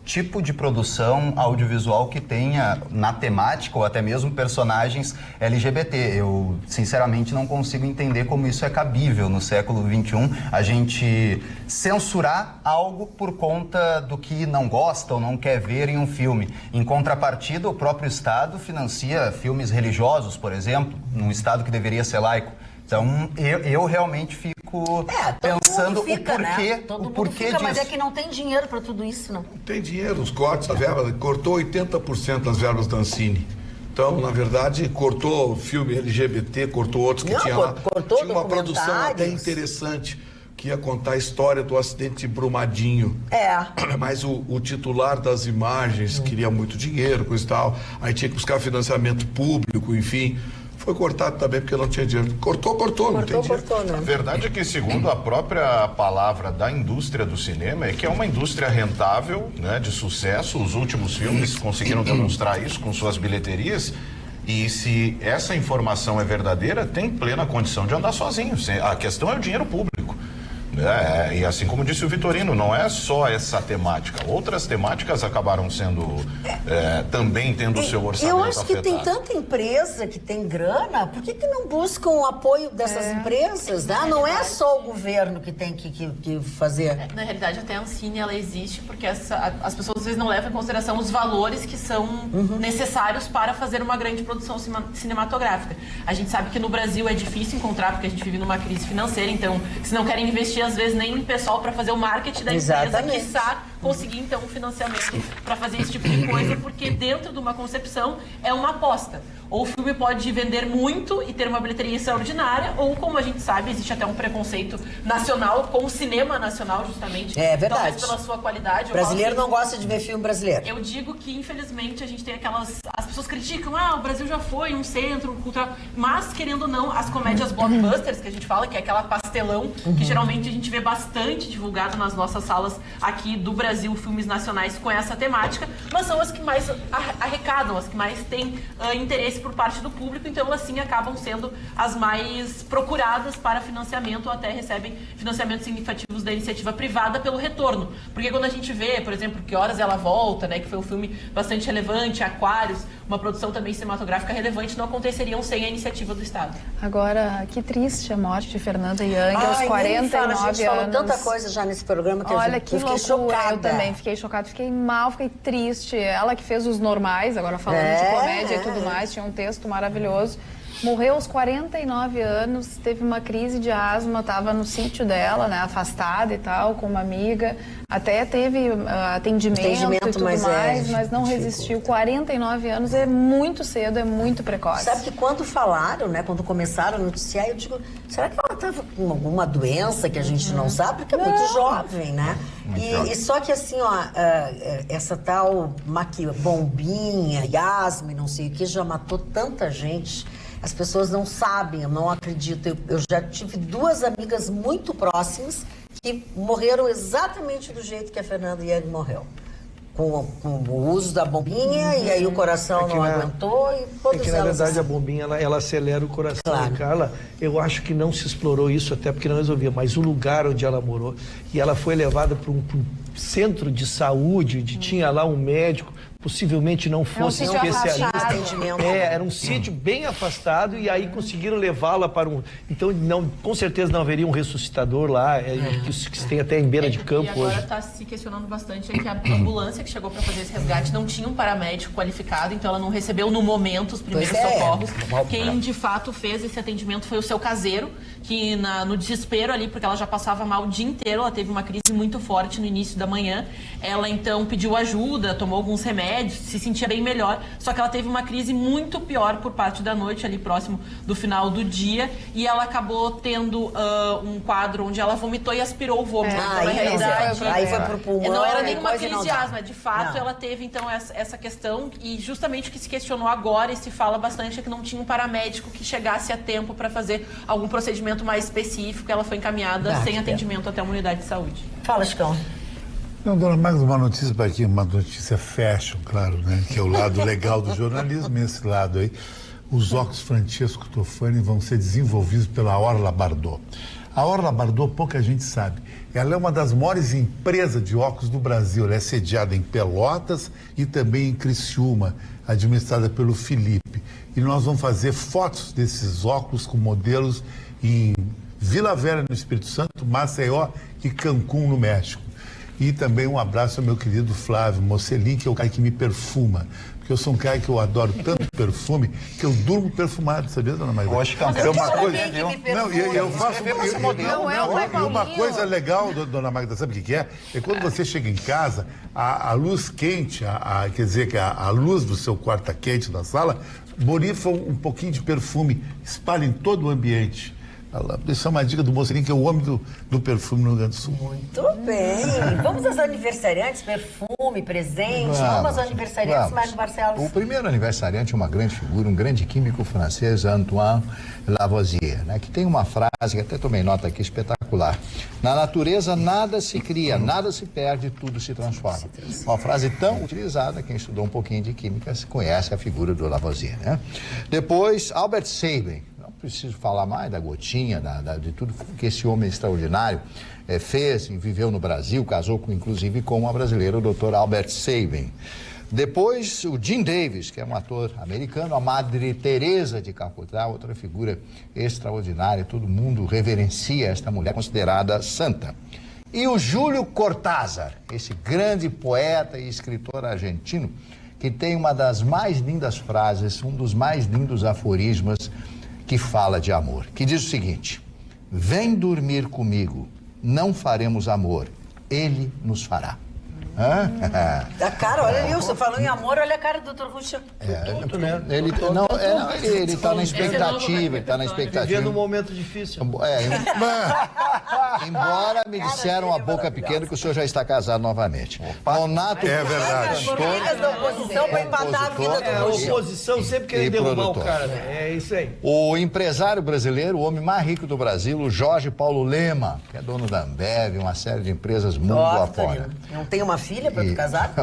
tipo de produção audiovisual que tenha na temática ou até mesmo personagens LGBT. Eu, sinceramente, não consigo entender como isso é cabível no século XXI, a gente censurar algo por conta do que não gosta ou não quer ver em um filme. Em contrapartida, o próprio Estado financia filmes religiosos, por exemplo, num Estado que deveria ser laico. Então, eu realmente fico pensando o porquê disso. Mas é que não tem dinheiro para tudo isso, não. Não tem dinheiro, os cortes, a verba, cortou 80% das verbas da Ancine. Então, na verdade, cortou filme LGBT, cortou outros que tinha lá. Tinha uma produção até interessante, que ia contar a história do acidente de Brumadinho. Mas o titular das imagens queria muito dinheiro, coisa e tal. Aí tinha que buscar financiamento público, enfim. Foi cortado também porque não tinha dinheiro. Cortou, não tem dinheiro. A verdade é que, segundo a própria palavra da indústria do cinema, é que é uma indústria rentável, né, de sucesso. Os últimos filmes conseguiram demonstrar isso com suas bilheterias. E se essa informação é verdadeira, tem plena condição de andar sozinho. A questão é o dinheiro público. E assim como disse o Vitorino, não é só essa temática. Outras temáticas acabaram sendo também tendo o seu orçamento Eu acho que afetado. tem tanta empresa que tem grana, por que não buscam o apoio dessas empresas? Não é só o governo que tem que fazer. Na realidade, até a Ancine, ela existe porque as pessoas às vezes não levam em consideração os valores que são necessários para fazer uma grande produção cinematográfica. A gente sabe que no Brasil é difícil encontrar, porque a gente vive numa crise financeira, então se não querem investir às vezes nem em pessoal para fazer o marketing da empresa, quiçá conseguir então um financiamento para fazer esse tipo de coisa, porque dentro de uma concepção é uma aposta. Ou o filme pode vender muito e ter uma bilheteria extraordinária, ou, como a gente sabe, existe até um preconceito nacional com o cinema nacional, justamente. É verdade. Talvez pela sua qualidade. O brasileiro não gosta de ver filme brasileiro. Eu digo que, infelizmente, a gente tem aquelas... As pessoas criticam, o Brasil já foi um centro cultural, mas, querendo ou não, as comédias blockbusters, que a gente fala, que é aquela pastelão, que geralmente a gente vê bastante divulgado nas nossas salas aqui do Brasil, filmes nacionais com essa temática, mas são as que mais arrecadam, as que mais têm interesse por parte do público, então elas sim acabam sendo as mais procuradas para financiamento, ou até recebem financiamentos significativos da iniciativa privada pelo retorno. Porque quando a gente vê, por exemplo, Que Horas Ela Volta, né, que foi um filme bastante relevante, Aquários, uma produção também cinematográfica relevante, não aconteceriam sem a iniciativa do Estado. Agora, que triste a morte de Fernanda Young aos 49 anos. A gente falou tanta coisa já nesse programa que Olha, eu que fiquei loucura. chocada. Eu também fiquei chocada, fiquei mal, fiquei triste. Ela que fez Os Normais, agora falando de comédia e tudo mais, tinha um texto maravilhoso. Morreu aos 49 anos, teve uma crise de asma, estava no sítio dela, né, afastada e tal, com uma amiga. Até teve atendimento e tudo mais, mas não resistiu. 49 anos é muito cedo, é muito precoce. Sabe que quando falaram, né, quando começaram a noticiar, eu digo, será que ela estava com alguma doença que a gente não sabe? Porque é muito jovem, né? E só que assim, ó, essa tal bombinha, Yasmin, não sei o que, já matou tanta gente. As pessoas não sabem, eu não acredito. Eu já tive 2 amigas muito próximas que morreram exatamente do jeito que a Fernanda Young morreu. Com o uso da bombinha, e aí o coração não aguentou e todas que, na verdade, a bombinha, ela acelera o coração. Claro. Carla, eu acho que não se explorou isso, até porque não resolvia, mas o lugar onde ela morou, e ela foi levada para um centro de saúde, onde tinha lá um médico, possivelmente não fosse especialista. Era um sítio bem afastado, e aí conseguiram levá-la para um... Então, com certeza não haveria um ressuscitador lá, que se tem até em beira de campo hoje. E agora está se questionando bastante que a ambulância que chegou para fazer esse resgate não tinha um paramédico qualificado, então ela não recebeu no momento os primeiros socorros. Quem de fato fez esse atendimento foi o seu caseiro, que no desespero ali, porque ela já passava mal o dia inteiro, ela teve uma crise muito forte no início da manhã, ela então pediu ajuda, tomou alguns remédios, se sentia bem melhor, só que ela teve uma crise muito pior por parte da noite, ali próximo do final do dia, e ela acabou tendo um quadro onde ela vomitou e aspirou o vômito. Na realidade, aí foi pro pulmão. Não era nenhuma crise de asma, de fato ela teve então essa questão, e justamente o que se questionou agora e se fala bastante é que não tinha um paramédico que chegasse a tempo para fazer algum procedimento mais específico. Ela foi encaminhada sem atendimento até uma unidade de saúde. Fala, Chicão. Não, dona Magda, uma notícia para aqui, uma notícia fashion, claro, né? Que é o lado legal do jornalismo, esse lado aí. Os óculos Francesco Tofani vão ser desenvolvidos pela Orla Bardot. A Orla Bardot, pouca gente sabe. Ela é uma das maiores empresas de óculos do Brasil. Ela é sediada em Pelotas e também em Criciúma, administrada pelo Felipe. E nós vamos fazer fotos desses óculos com modelos em Vila Velha, no Espírito Santo, Maceió e Cancún, no México. E também um abraço ao meu querido Flávio Mocelin, que é o cara que me perfuma. Porque eu sou um cara que eu adoro tanto perfume que eu durmo perfumado, sabia, dona Maria? É uma coisa. Não, eu faço. Uma coisa legal, dona Magda, sabe o que é? É quando você chega em casa, a luz quente, quer dizer que a luz do seu quarto tá quente na sala, borifa um pouquinho de perfume, espalha em todo o ambiente. Isso é uma dica do Mocelin, que é o homem do perfume no Rio Grande do Sul. Muito bem. Vamos aos aniversariantes, perfume, presente. Vamos aos aniversariantes, Mário Barcelos. O primeiro aniversariante é uma grande figura, um grande químico francês, Antoine Lavoisier, né, que tem uma frase que até tomei nota aqui, espetacular. Na natureza nada se cria, nada se perde, tudo se transforma. Uma frase tão utilizada, quem estudou um pouquinho de química conhece a figura do Lavoisier, né? Depois, Albert Sabin. Preciso falar mais da gotinha, de tudo que esse homem extraordinário fez e viveu no Brasil, casou inclusive com uma brasileira, o Dr. Albert Sabin. Depois, o Jim Davis, que é um ator americano, a Madre Teresa de Calcutá, outra figura extraordinária, todo mundo reverencia esta mulher considerada santa. E o Júlio Cortázar, esse grande poeta e escritor argentino, que tem uma das mais lindas frases, um dos mais lindos aforismas que fala de amor, que diz o seguinte: vem dormir comigo, não faremos amor, ele nos fará. A cara, olha ali, você falou em amor, olha a cara do Dr. Ruxa. Ele está na expectativa, Vivendo um momento difícil. Embora me disseram a boca pequena que o senhor já está casado novamente. Nonato, é verdade. As da oposição para empatar a vida do Ruxa. A oposição sempre querendo derrubar o cara, né? É isso aí. O empresário brasileiro, o homem mais rico do Brasil, o Jorge Paulo Lema, que é dono da Ambev, uma série de empresas mundo afora. Não tem uma filha para tu casar?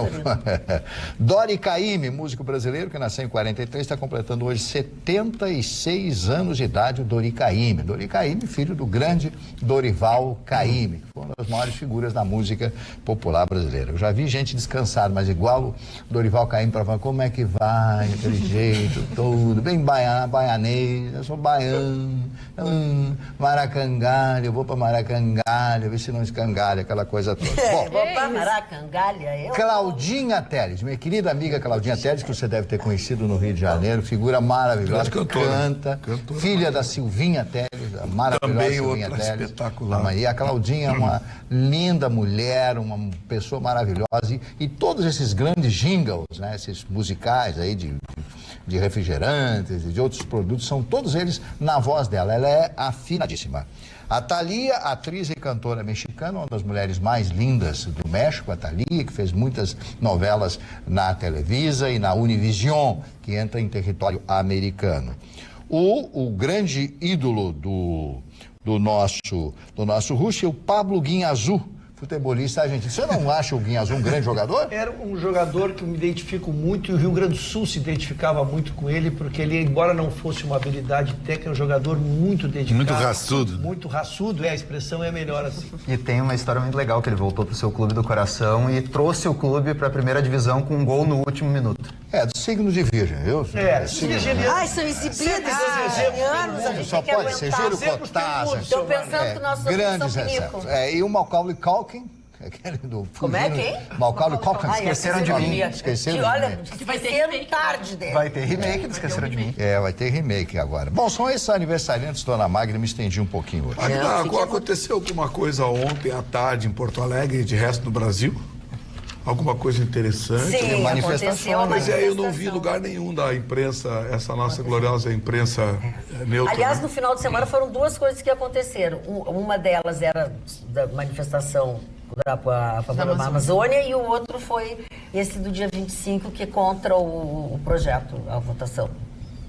Dori Caymmi, músico brasileiro que nasceu em 43, está completando hoje 76 anos de idade, o Dori Caymmi. Dori Caymmi, filho do grande Dorival Caymmi, que foi uma das maiores figuras da música popular brasileira. Eu já vi gente descansada, mas igual o Dorival Caymmi para falar como é que vai, aquele jeito todo, bem baianês, eu sou baiano, Maracangalho, eu vou para Maracangalho, ver se não escangalha, aquela coisa toda. Vou para Maracangalho. Galha. Claudinha Teles, minha querida amiga Claudinha Teles, que você deve ter conhecido no Rio de Janeiro, figura maravilhosa, canta, filha da Silvinha Teles, a maravilhosa também Silvinha outra Teles. Espetacular. E a Claudinha é uma linda mulher, uma pessoa maravilhosa, e todos esses grandes jingles, né, esses musicais aí de refrigerantes e de outros produtos, são todos eles na voz dela. Ela é afinadíssima. A Thalía, atriz e cantora mexicana, uma das mulheres mais lindas do México, a Thalía, que fez muitas novelas na Televisa e na Univision, que entra em território americano. O grande ídolo do nosso Russo é o Pablo Guinhazú, futebolista argentino. Você não acha o Guinhazú um grande jogador? Era um jogador que eu me identifico muito, e o Rio Grande do Sul se identificava muito com ele, porque ele, embora não fosse uma habilidade técnica, é um jogador muito dedicado. Muito raçudo. Muito raçudo, a expressão é melhor assim. E tem uma história muito legal, que ele voltou pro seu clube do coração e trouxe o clube para a primeira divisão com um gol no último minuto. É, do signo de Virgem, viu? Ai, são exibidos anos, a gente só tem que pode ser aguentar. Júlio Cotasa. Estou pensando que nós somos grandes exemplos. E o Macaulay Culkin. Como é quem? Macaulay Culkin. Esqueceram de mim. Esqueceram de mim. Olha, vai ter remake tarde dele. Vai ter remake, esqueceram de mim. Vai ter remake agora. Bom, são esses aniversariantes, dona Magda, me estendi um pouquinho hoje. Aconteceu alguma coisa ontem à tarde em Porto Alegre e de resto do Brasil? Alguma coisa interessante? Sim, manifestação. Mas eu não vi lugar nenhum da imprensa, essa nossa gloriosa imprensa neutra. Aliás, no final de semana foram duas coisas que aconteceram. Uma delas era da manifestação a favor da Amazônia, e o outro foi esse do dia 25, que é contra o projeto, a votação.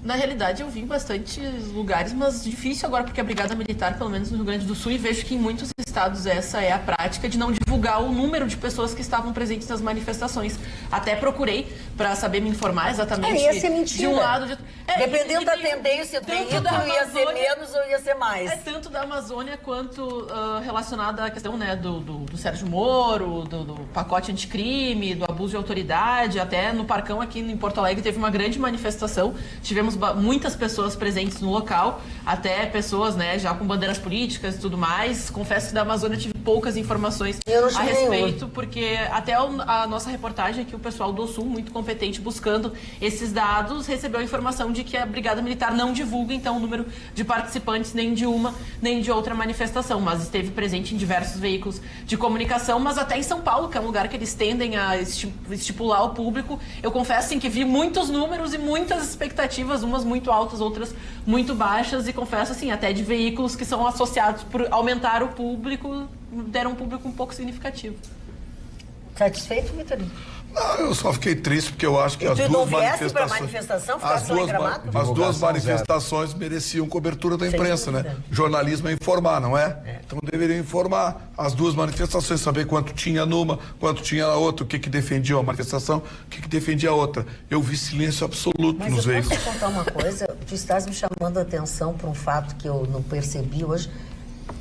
Na realidade, eu vi em bastantes lugares, mas difícil agora, porque a Brigada Militar, pelo menos no Rio Grande do Sul, e vejo que em muitos estados essa é a prática de não divulgar o número de pessoas que estavam presentes nas manifestações. Até procurei para saber me informar exatamente ia ser mentira. de um lado... Dependendo da tendência do veículo, ia ser menos ou ia ser mais. É tanto da Amazônia quanto relacionada à questão, né, do Sérgio Moro, do pacote anticrime, do abuso de autoridade. Até no Parcão aqui em Porto Alegre teve uma grande manifestação. Tivemos muitas pessoas presentes no local, até pessoas, né, já com bandeiras políticas e tudo mais. Confesso que da Amazônia eu tive poucas informações a respeito, porque até a nossa reportagem aqui, o pessoal do Sul, muito competente, buscando esses dados, recebeu a informação de que a Brigada Militar não divulga, então, o número de participantes nem de uma, nem de outra manifestação, mas esteve presente em diversos veículos de comunicação, mas até em São Paulo, que é um lugar que eles tendem a estipular ao público. Eu confesso, assim, que vi muitos números e muitas expectativas, umas muito altas, outras muito baixas, e confesso, assim, até de veículos que são associados por aumentar o público, deram um público um pouco significativo. Satisfeito, Vitorino? Não, eu só fiquei triste porque eu acho que as duas manifestações mereciam cobertura da imprensa, né? Jornalismo é informar, não é? Então deveriam informar as duas manifestações, saber quanto tinha numa, quanto tinha na outra, o que defendia uma manifestação, o que defendia a outra. Eu vi silêncio absoluto nos veículos. Mas eu posso contar uma coisa? Tu estás me chamando a atenção para um fato que eu não percebi hoje.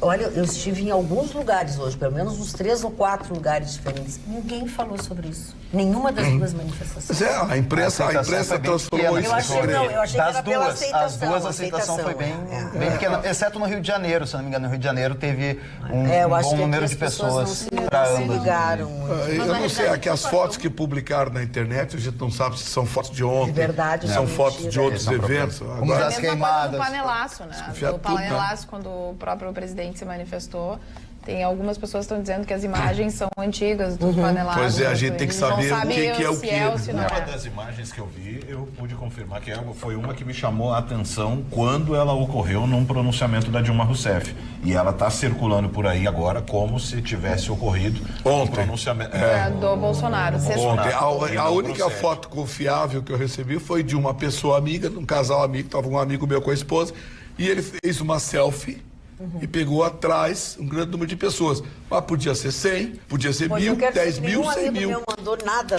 Olha, eu estive em alguns lugares hoje, pelo menos uns 3 ou 4 lugares diferentes. Ninguém falou sobre isso. Nenhuma das duas manifestações. Mas a imprensa transformou isso. Eu achei que era pela aceitação. As duas, a aceitação foi bem pequena, exceto no Rio de Janeiro. Se não me engano, no Rio de Janeiro teve um bom número de pessoas para ambas. Eu não sei, aqui as fotos que publicaram na internet, a gente não sabe se são fotos de ontem, são fotos de outros eventos. Como das queimadas. Do panelaço, né? Do panelaço, quando o próprio presidente se manifestou. Tem algumas pessoas que estão dizendo que as imagens são antigas do panelaço. Pois é, a gente tem que saber o que é o que. Uma das imagens que eu vi, eu pude confirmar que foi uma que me chamou a atenção quando ela ocorreu num pronunciamento da Dilma Rousseff. E ela está circulando por aí agora como se tivesse ocorrido ontem. Pronunciamento, do Bolsonaro. Ontem. A única foto confiável que eu recebi foi de uma pessoa amiga, de um casal amigo, estava um amigo meu com a esposa, e ele fez uma selfie. E pegou atrás um grande número de pessoas. Mas podia ser 100, podia ser 1.000, 10 mil, 100 mil. Não mandou nada.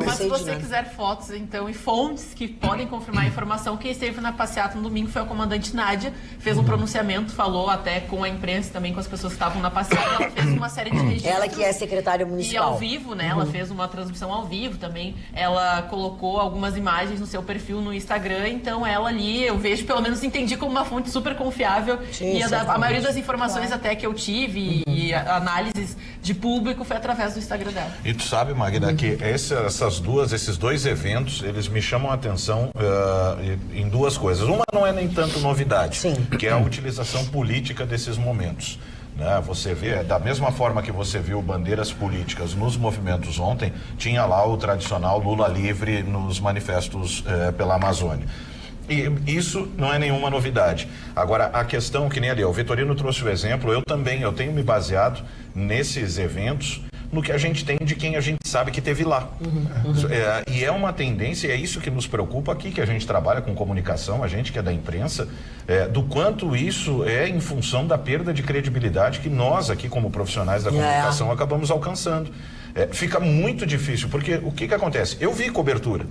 Mas se você quiser fotos, então, e fontes que podem confirmar a informação, quem esteve na passeata no domingo foi a comandante Nádia, fez um pronunciamento, falou até com a imprensa, também com as pessoas que estavam na passeata, ela fez uma série de registros. Ela que é secretária municipal. E ao vivo, né? Ela fez uma transmissão ao vivo também. Ela colocou algumas imagens no seu perfil no Instagram, então ela ali, eu vejo, pelo menos entendi como uma fonte super confiável. Sim, e a maioria das informações até que eu tive e análises de público foi através do Instagram dela. E tu sabe, Magda, que esses dois eventos, eles me chamam a atenção em duas coisas. Uma não é nem tanto novidade, que é a utilização política desses momentos. Você vê, da mesma forma que você viu bandeiras políticas nos movimentos ontem, tinha lá o tradicional Lula livre nos manifestos pela Amazônia. E isso não é nenhuma novidade. Agora, a questão que nem ali, o Vitorino trouxe o exemplo, eu tenho me baseado nesses eventos no que a gente tem de quem a gente sabe que teve lá. E é uma tendência, é isso que nos preocupa aqui, que a gente trabalha com comunicação, a gente que é da imprensa, do quanto isso é em função da perda de credibilidade que nós aqui como profissionais da comunicação acabamos alcançando. Fica muito difícil, porque o que acontece? Eu vi cobertura,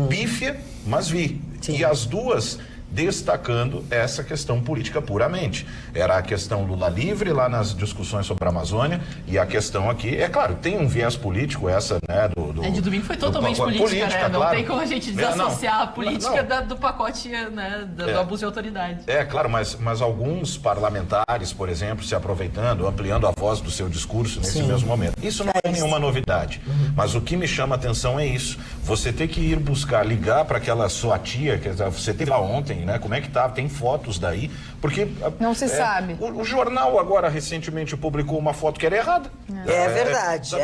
pífia, mas vi. E as duas destacando essa questão política puramente. Era a questão Lula livre lá nas discussões sobre a Amazônia e a questão aqui, é claro, tem um viés político essa, né, de domingo foi totalmente política, né? Não tem como a gente desassociar a política do pacote, né, do abuso de autoridade. Claro, mas alguns parlamentares, por exemplo, se aproveitando, ampliando a voz do seu discurso nesse mesmo momento. Isso não é nenhuma novidade. Mas o que me chama a atenção é isso. Você ter que ir buscar, ligar para aquela sua tia, que você teve lá ontem, né? Como é que tá? Tem fotos daí, porque não se sabe. O jornal agora recentemente publicou uma foto que era errada. É verdade.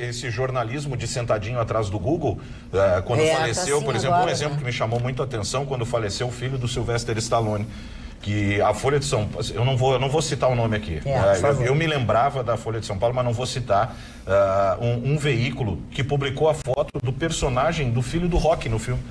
Esse jornalismo de sentadinho atrás do Google, quando faleceu, assim, por exemplo, agora, um exemplo que me chamou muito a atenção, quando faleceu o filho do Sylvester Stallone, que a Folha de São Paulo, eu não vou citar o nome aqui, eu me lembrava da Folha de São Paulo, mas não vou citar um veículo que publicou a foto do personagem do filho do Rock no filme.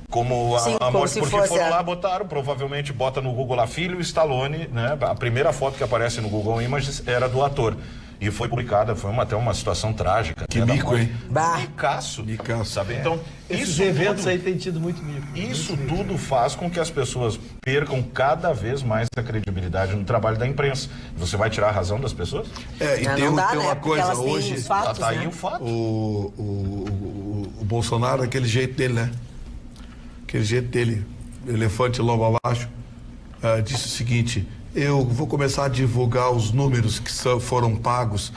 Como a morte, porque foram lá, botaram, provavelmente bota no Google lá, filho Stallone, né? A primeira foto que aparece no Google Images era do ator. E foi publicada, foi até uma situação trágica. Que mico, hein? Micaço, sabe? Então, esses eventos aí têm tido muito mico. Isso tudo faz com que as pessoas percam cada vez mais a credibilidade no trabalho da imprensa. Você vai tirar a razão das pessoas? Tem uma coisa, hoje... Fatos, tá aí o fato. O Bolsonaro, aquele jeito dele, né? Aquele jeito dele, elefante lobo abaixo, disse o seguinte: eu vou começar a divulgar os números que foram pagos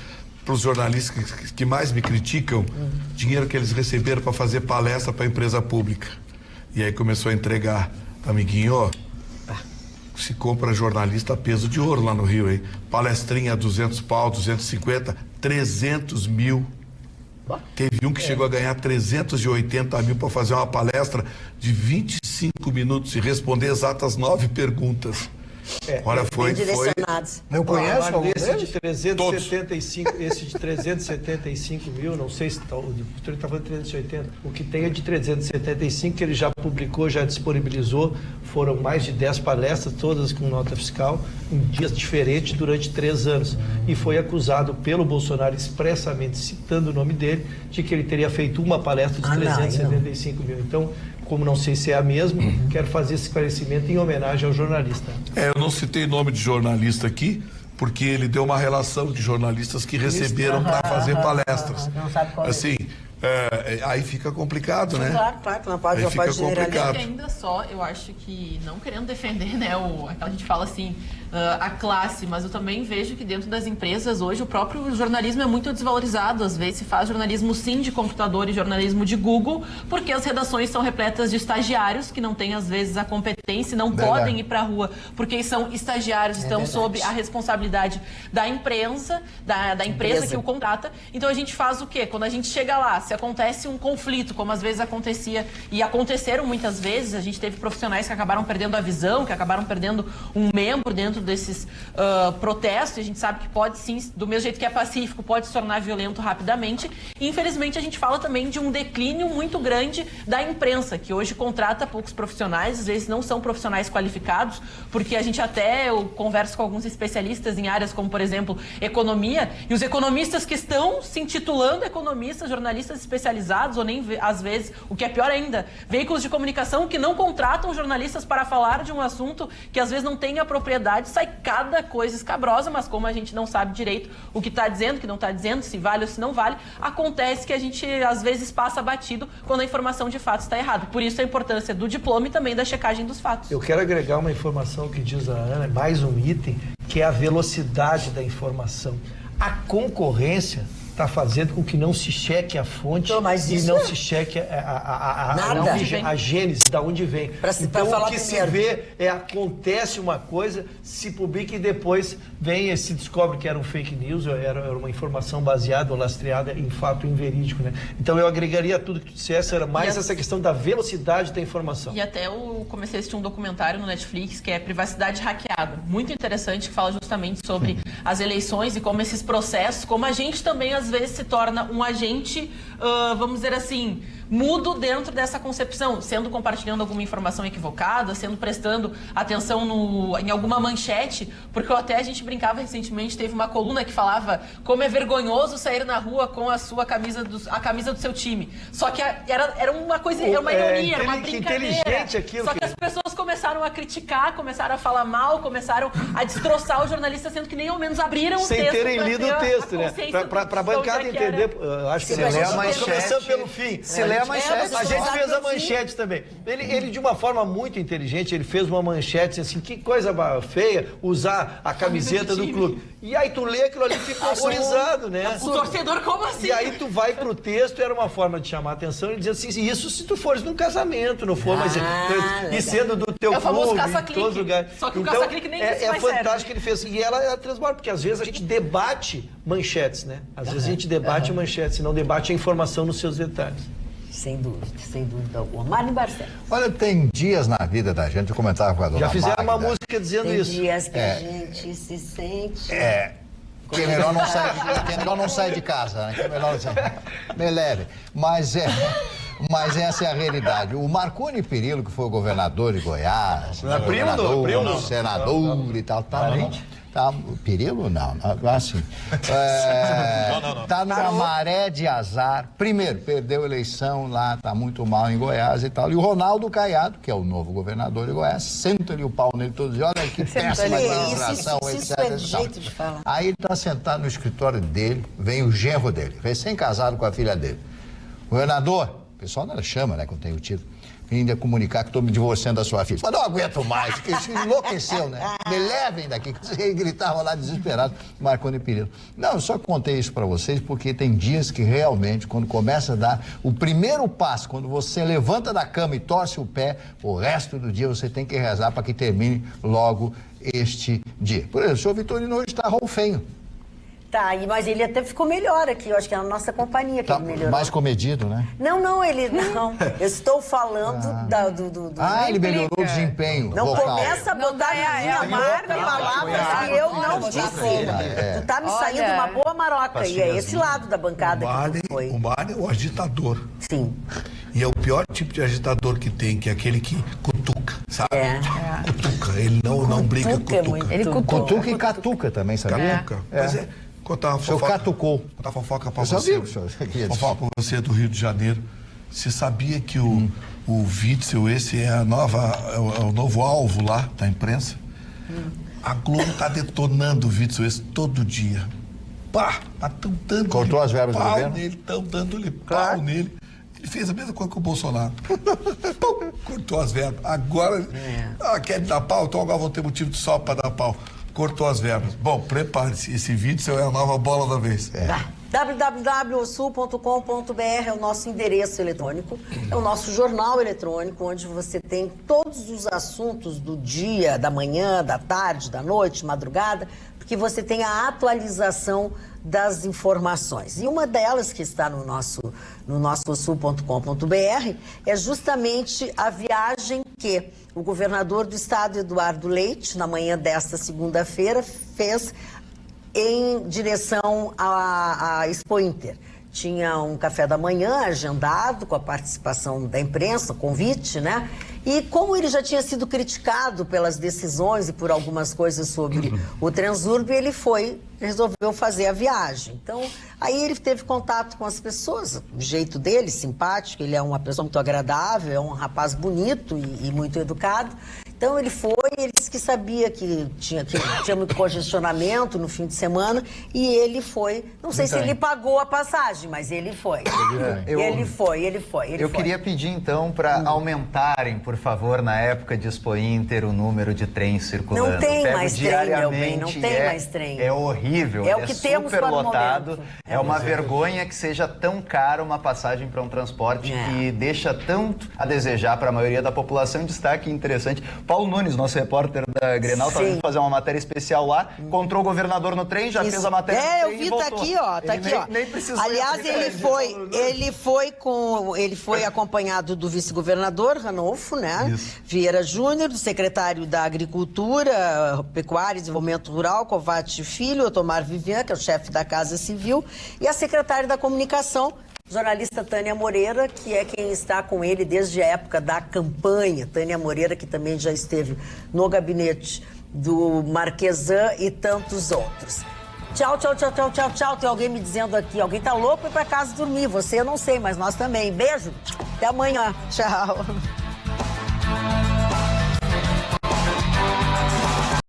para os jornalistas que mais me criticam, dinheiro que eles receberam para fazer palestra para a empresa pública. E aí começou a entregar, amiguinho, se compra jornalista a peso de ouro lá no Rio, hein? Palestrinha 200 pau, 250, 300 mil. Teve um que chegou a ganhar 380 mil para fazer uma palestra de 25 minutos e responder exatas 9 perguntas. Olha, foi. Eu conheço esse de 375, esse de 375 mil, não sei se o Vitor está falando de 380. O que tem é de 375 que ele já publicou, já disponibilizou. Foram mais de 10 palestras, todas com nota fiscal, em dias diferentes durante 3 anos. E foi acusado pelo Bolsonaro, expressamente citando o nome dele, de que ele teria feito uma palestra de 375 mil. Então, como não sei se é a mesma, quero fazer esse esclarecimento em homenagem ao jornalista. Eu não citei nome de jornalista aqui, porque ele deu uma relação de jornalistas que receberam para fazer palestras. Não sabe qual assim, aí fica complicado, né? Claro, não pode generalizar. Ainda só, eu acho que, não querendo defender, né, a gente fala assim, a classe, mas eu também vejo que dentro das empresas hoje o próprio jornalismo é muito desvalorizado. Às vezes se faz jornalismo sim de computador e jornalismo de Google, porque as redações são repletas de estagiários que não têm às vezes a competência e não podem ir para a rua, porque são estagiários, estão sob a responsabilidade da imprensa, da empresa que o contrata. Então a gente faz o quê? Quando a gente chega lá, se acontece um conflito, como às vezes acontecia e aconteceram muitas vezes, a gente teve profissionais que acabaram perdendo a visão, que acabaram perdendo um membro dentro desses protestos, e a gente sabe que pode sim, do mesmo jeito que é pacífico, pode se tornar violento rapidamente. E infelizmente a gente fala também de um declínio muito grande da imprensa, que hoje contrata poucos profissionais, às vezes não são profissionais qualificados, porque a gente eu converso com alguns especialistas em áreas como, por exemplo, economia, e os economistas que estão se intitulando economistas, jornalistas especializados, ou nem às vezes, o que é pior ainda, veículos de comunicação que não contratam jornalistas para falar de um assunto que às vezes não tem a propriedade, sai cada coisa escabrosa, mas como a gente não sabe direito o que está dizendo, o que não está dizendo, se vale ou se não vale, acontece que a gente às vezes passa batido quando a informação de fato está errada. Por isso a importância do diploma e também da checagem dos fatos. Eu quero agregar uma informação que diz a Ana, mais um item, que é a velocidade da informação. A concorrência está fazendo com que não se cheque a fonte e não se cheque a gênese, da onde vem. Então, o que se vê acontece uma coisa, se publica e depois vem e se descobre que era um fake news, era uma informação baseada ou lastreada em fato inverídico, né? Então, eu agregaria tudo que tu dissesse, era mais essa questão da velocidade da informação. E até eu comecei a assistir um documentário no Netflix que é Privacidade Hackeada. Muito interessante, que fala justamente sobre as eleições e como esses processos, como a gente também às vezes se torna um agente, vamos dizer assim, mudo dentro dessa concepção, sendo compartilhando alguma informação equivocada, sendo prestando atenção em alguma manchete, porque até a gente brincava recentemente, teve uma coluna que falava como é vergonhoso sair na rua com a sua camisa do seu time. Só que era uma coisa, era uma ironia, era uma brincadeira. Inteligente aquilo. Só que as pessoas começaram a criticar, começaram a falar mal, começaram a destroçar o jornalista, sendo que nem ao menos abriram o texto. Sem terem lido o texto, né? Pra bancada entender, acho que começando pelo fim. A gente fez a manchete também. Ele, de uma forma muito inteligente, ele fez uma manchete assim, que coisa feia usar a camiseta do clube. E aí tu lê aquilo ali e fica horrorizado, né? O torcedor, como assim? E aí tu vai pro texto, era uma forma de chamar a atenção e dizer assim, isso se tu fores num casamento, não for, mas e sendo do teu clube, em todos os lugares. Só que então, o caça-clique nem isso é fantástico que ele fez. E ela transborda, porque às vezes a gente debate manchetes, né? Às vezes a gente debate manchetes, e não debate a informação nos seus detalhes. Sem dúvida alguma. Mário Barcelos. Olha, tem dias na vida da gente, eu comentava com a dona Já fizeram Magda, uma música dizendo isso. Tem dias que a gente se sente... Que é melhor não sair de casa, né? Que é melhor me leve. Mas essa é a realidade. O Marconi Perillo, que foi o governador de Goiás, senador e tal, Perillo não, assim. Tá numa maré de azar. Primeiro, perdeu a eleição lá, tá muito mal em Goiás e tal. E o Ronaldo Caiado, que é o novo governador de Goiás, senta-lhe o pau nele todos os dias. Olha que péssima administração, etc. Isso é jeito de falar. Aí ele tá sentado no escritório dele, vem o genro dele, recém-casado com a filha dele. Governador, o pessoal não chama, né, quando tem o título. Vim comunicar que estou me divorciando da sua filha. Mas não aguento mais, porque isso enlouqueceu, né? Me levem daqui. Ele gritava lá desesperado, Marconi Perillo. Não, eu só contei isso para vocês porque tem dias que realmente, quando começa a dar o primeiro passo, quando você levanta da cama e torce o pé, o resto do dia você tem que rezar para que termine logo este dia. Por exemplo, o senhor Vitorino hoje está ronfenho. Tá, mas ele até ficou melhor aqui, eu acho que é a nossa companhia que ele melhorou. Mais comedido, né? Não, ele não. Eu estou falando do ele melhorou o desempenho não vocal. Começa a botar minha marca palavras que eu não disse. Tu tá me saindo uma boa maroca. E é esse lado da bancada que tu foi. O Mário é o agitador. Sim. E é o pior tipo de agitador que tem, que é aquele que cutuca, sabe? Cutuca, ele não briga, cutuca. Ele cutuca e catuca também, sabia? Catuca. Mas contar uma fofoca. Catucou. Contar fofoca pra você. Fofoca pra você do Rio de Janeiro. Você sabia que o Witzel, esse é o novo alvo lá da imprensa? A Globo tá detonando o Witzel esse todo dia. Pá, estão dando. Cortou as verbas do governo? Estão dando-lhe pau nele. Ele fez a mesma coisa com o Bolsonaro. Cortou as verbas. Agora quer dar pau, então agora vão ter motivo de sol para dar pau. Cortou as verbas. Bom, prepare-se, esse vídeo é a nova bola da vez. www.sul.com.br é o nosso endereço eletrônico, é o nosso jornal eletrônico, onde você tem todos os assuntos do dia, da manhã, da tarde, da noite, madrugada, porque você tem a atualização das informações. E uma delas que está no nosso sul.com.br é justamente a viagem que o governador do estado, Eduardo Leite, na manhã desta segunda-feira, fez em direção à Expo Inter. Tinha um café da manhã agendado com a participação da imprensa, convite, né? E como ele já tinha sido criticado pelas decisões e por algumas coisas sobre o Transurb, ele resolveu fazer a viagem. Então, aí ele teve contato com as pessoas, do jeito dele, simpático, ele é uma pessoa muito agradável, é um rapaz bonito e muito educado. Então ele foi, ele disse que sabia que tinha muito congestionamento no fim de semana e ele foi. Não sei se ele pagou a passagem, mas ele foi. Ele foi. Eu queria pedir então para aumentarem, por favor, na época de Expo Inter, o número de trens circulando. Não tem mais trem, meu bem, não tem mais trem. É horrível, é o que temos super para o lotado. momento. É uma vergonha que seja tão caro uma passagem para um transporte que deixa tanto a desejar para a maioria da população. Destaque interessante. Paulo Nunes, nosso repórter da Grenal, está vindo fazer uma matéria especial lá. Encontrou o governador no trem, já fez a matéria. Eu vi, tá aqui, ó. Tá aqui, ó. Nem precisou. Aliás, ele foi acompanhado do vice-governador Ranolfo, né? Isso. Vieira Júnior, do secretário da Agricultura, Pecuária e Desenvolvimento Rural, Covatti Filho, Otomar Vivian, que é o chefe da Casa Civil, e a secretária da Comunicação, jornalista Tânia Moreira, que é quem está com ele desde a época da campanha. Tânia Moreira, que também já esteve no gabinete do Marquesan e tantos outros. Tchau. Tem alguém me dizendo aqui, alguém tá louco para ir para casa dormir. Você eu não sei, mas nós também. Beijo, até amanhã. Tchau.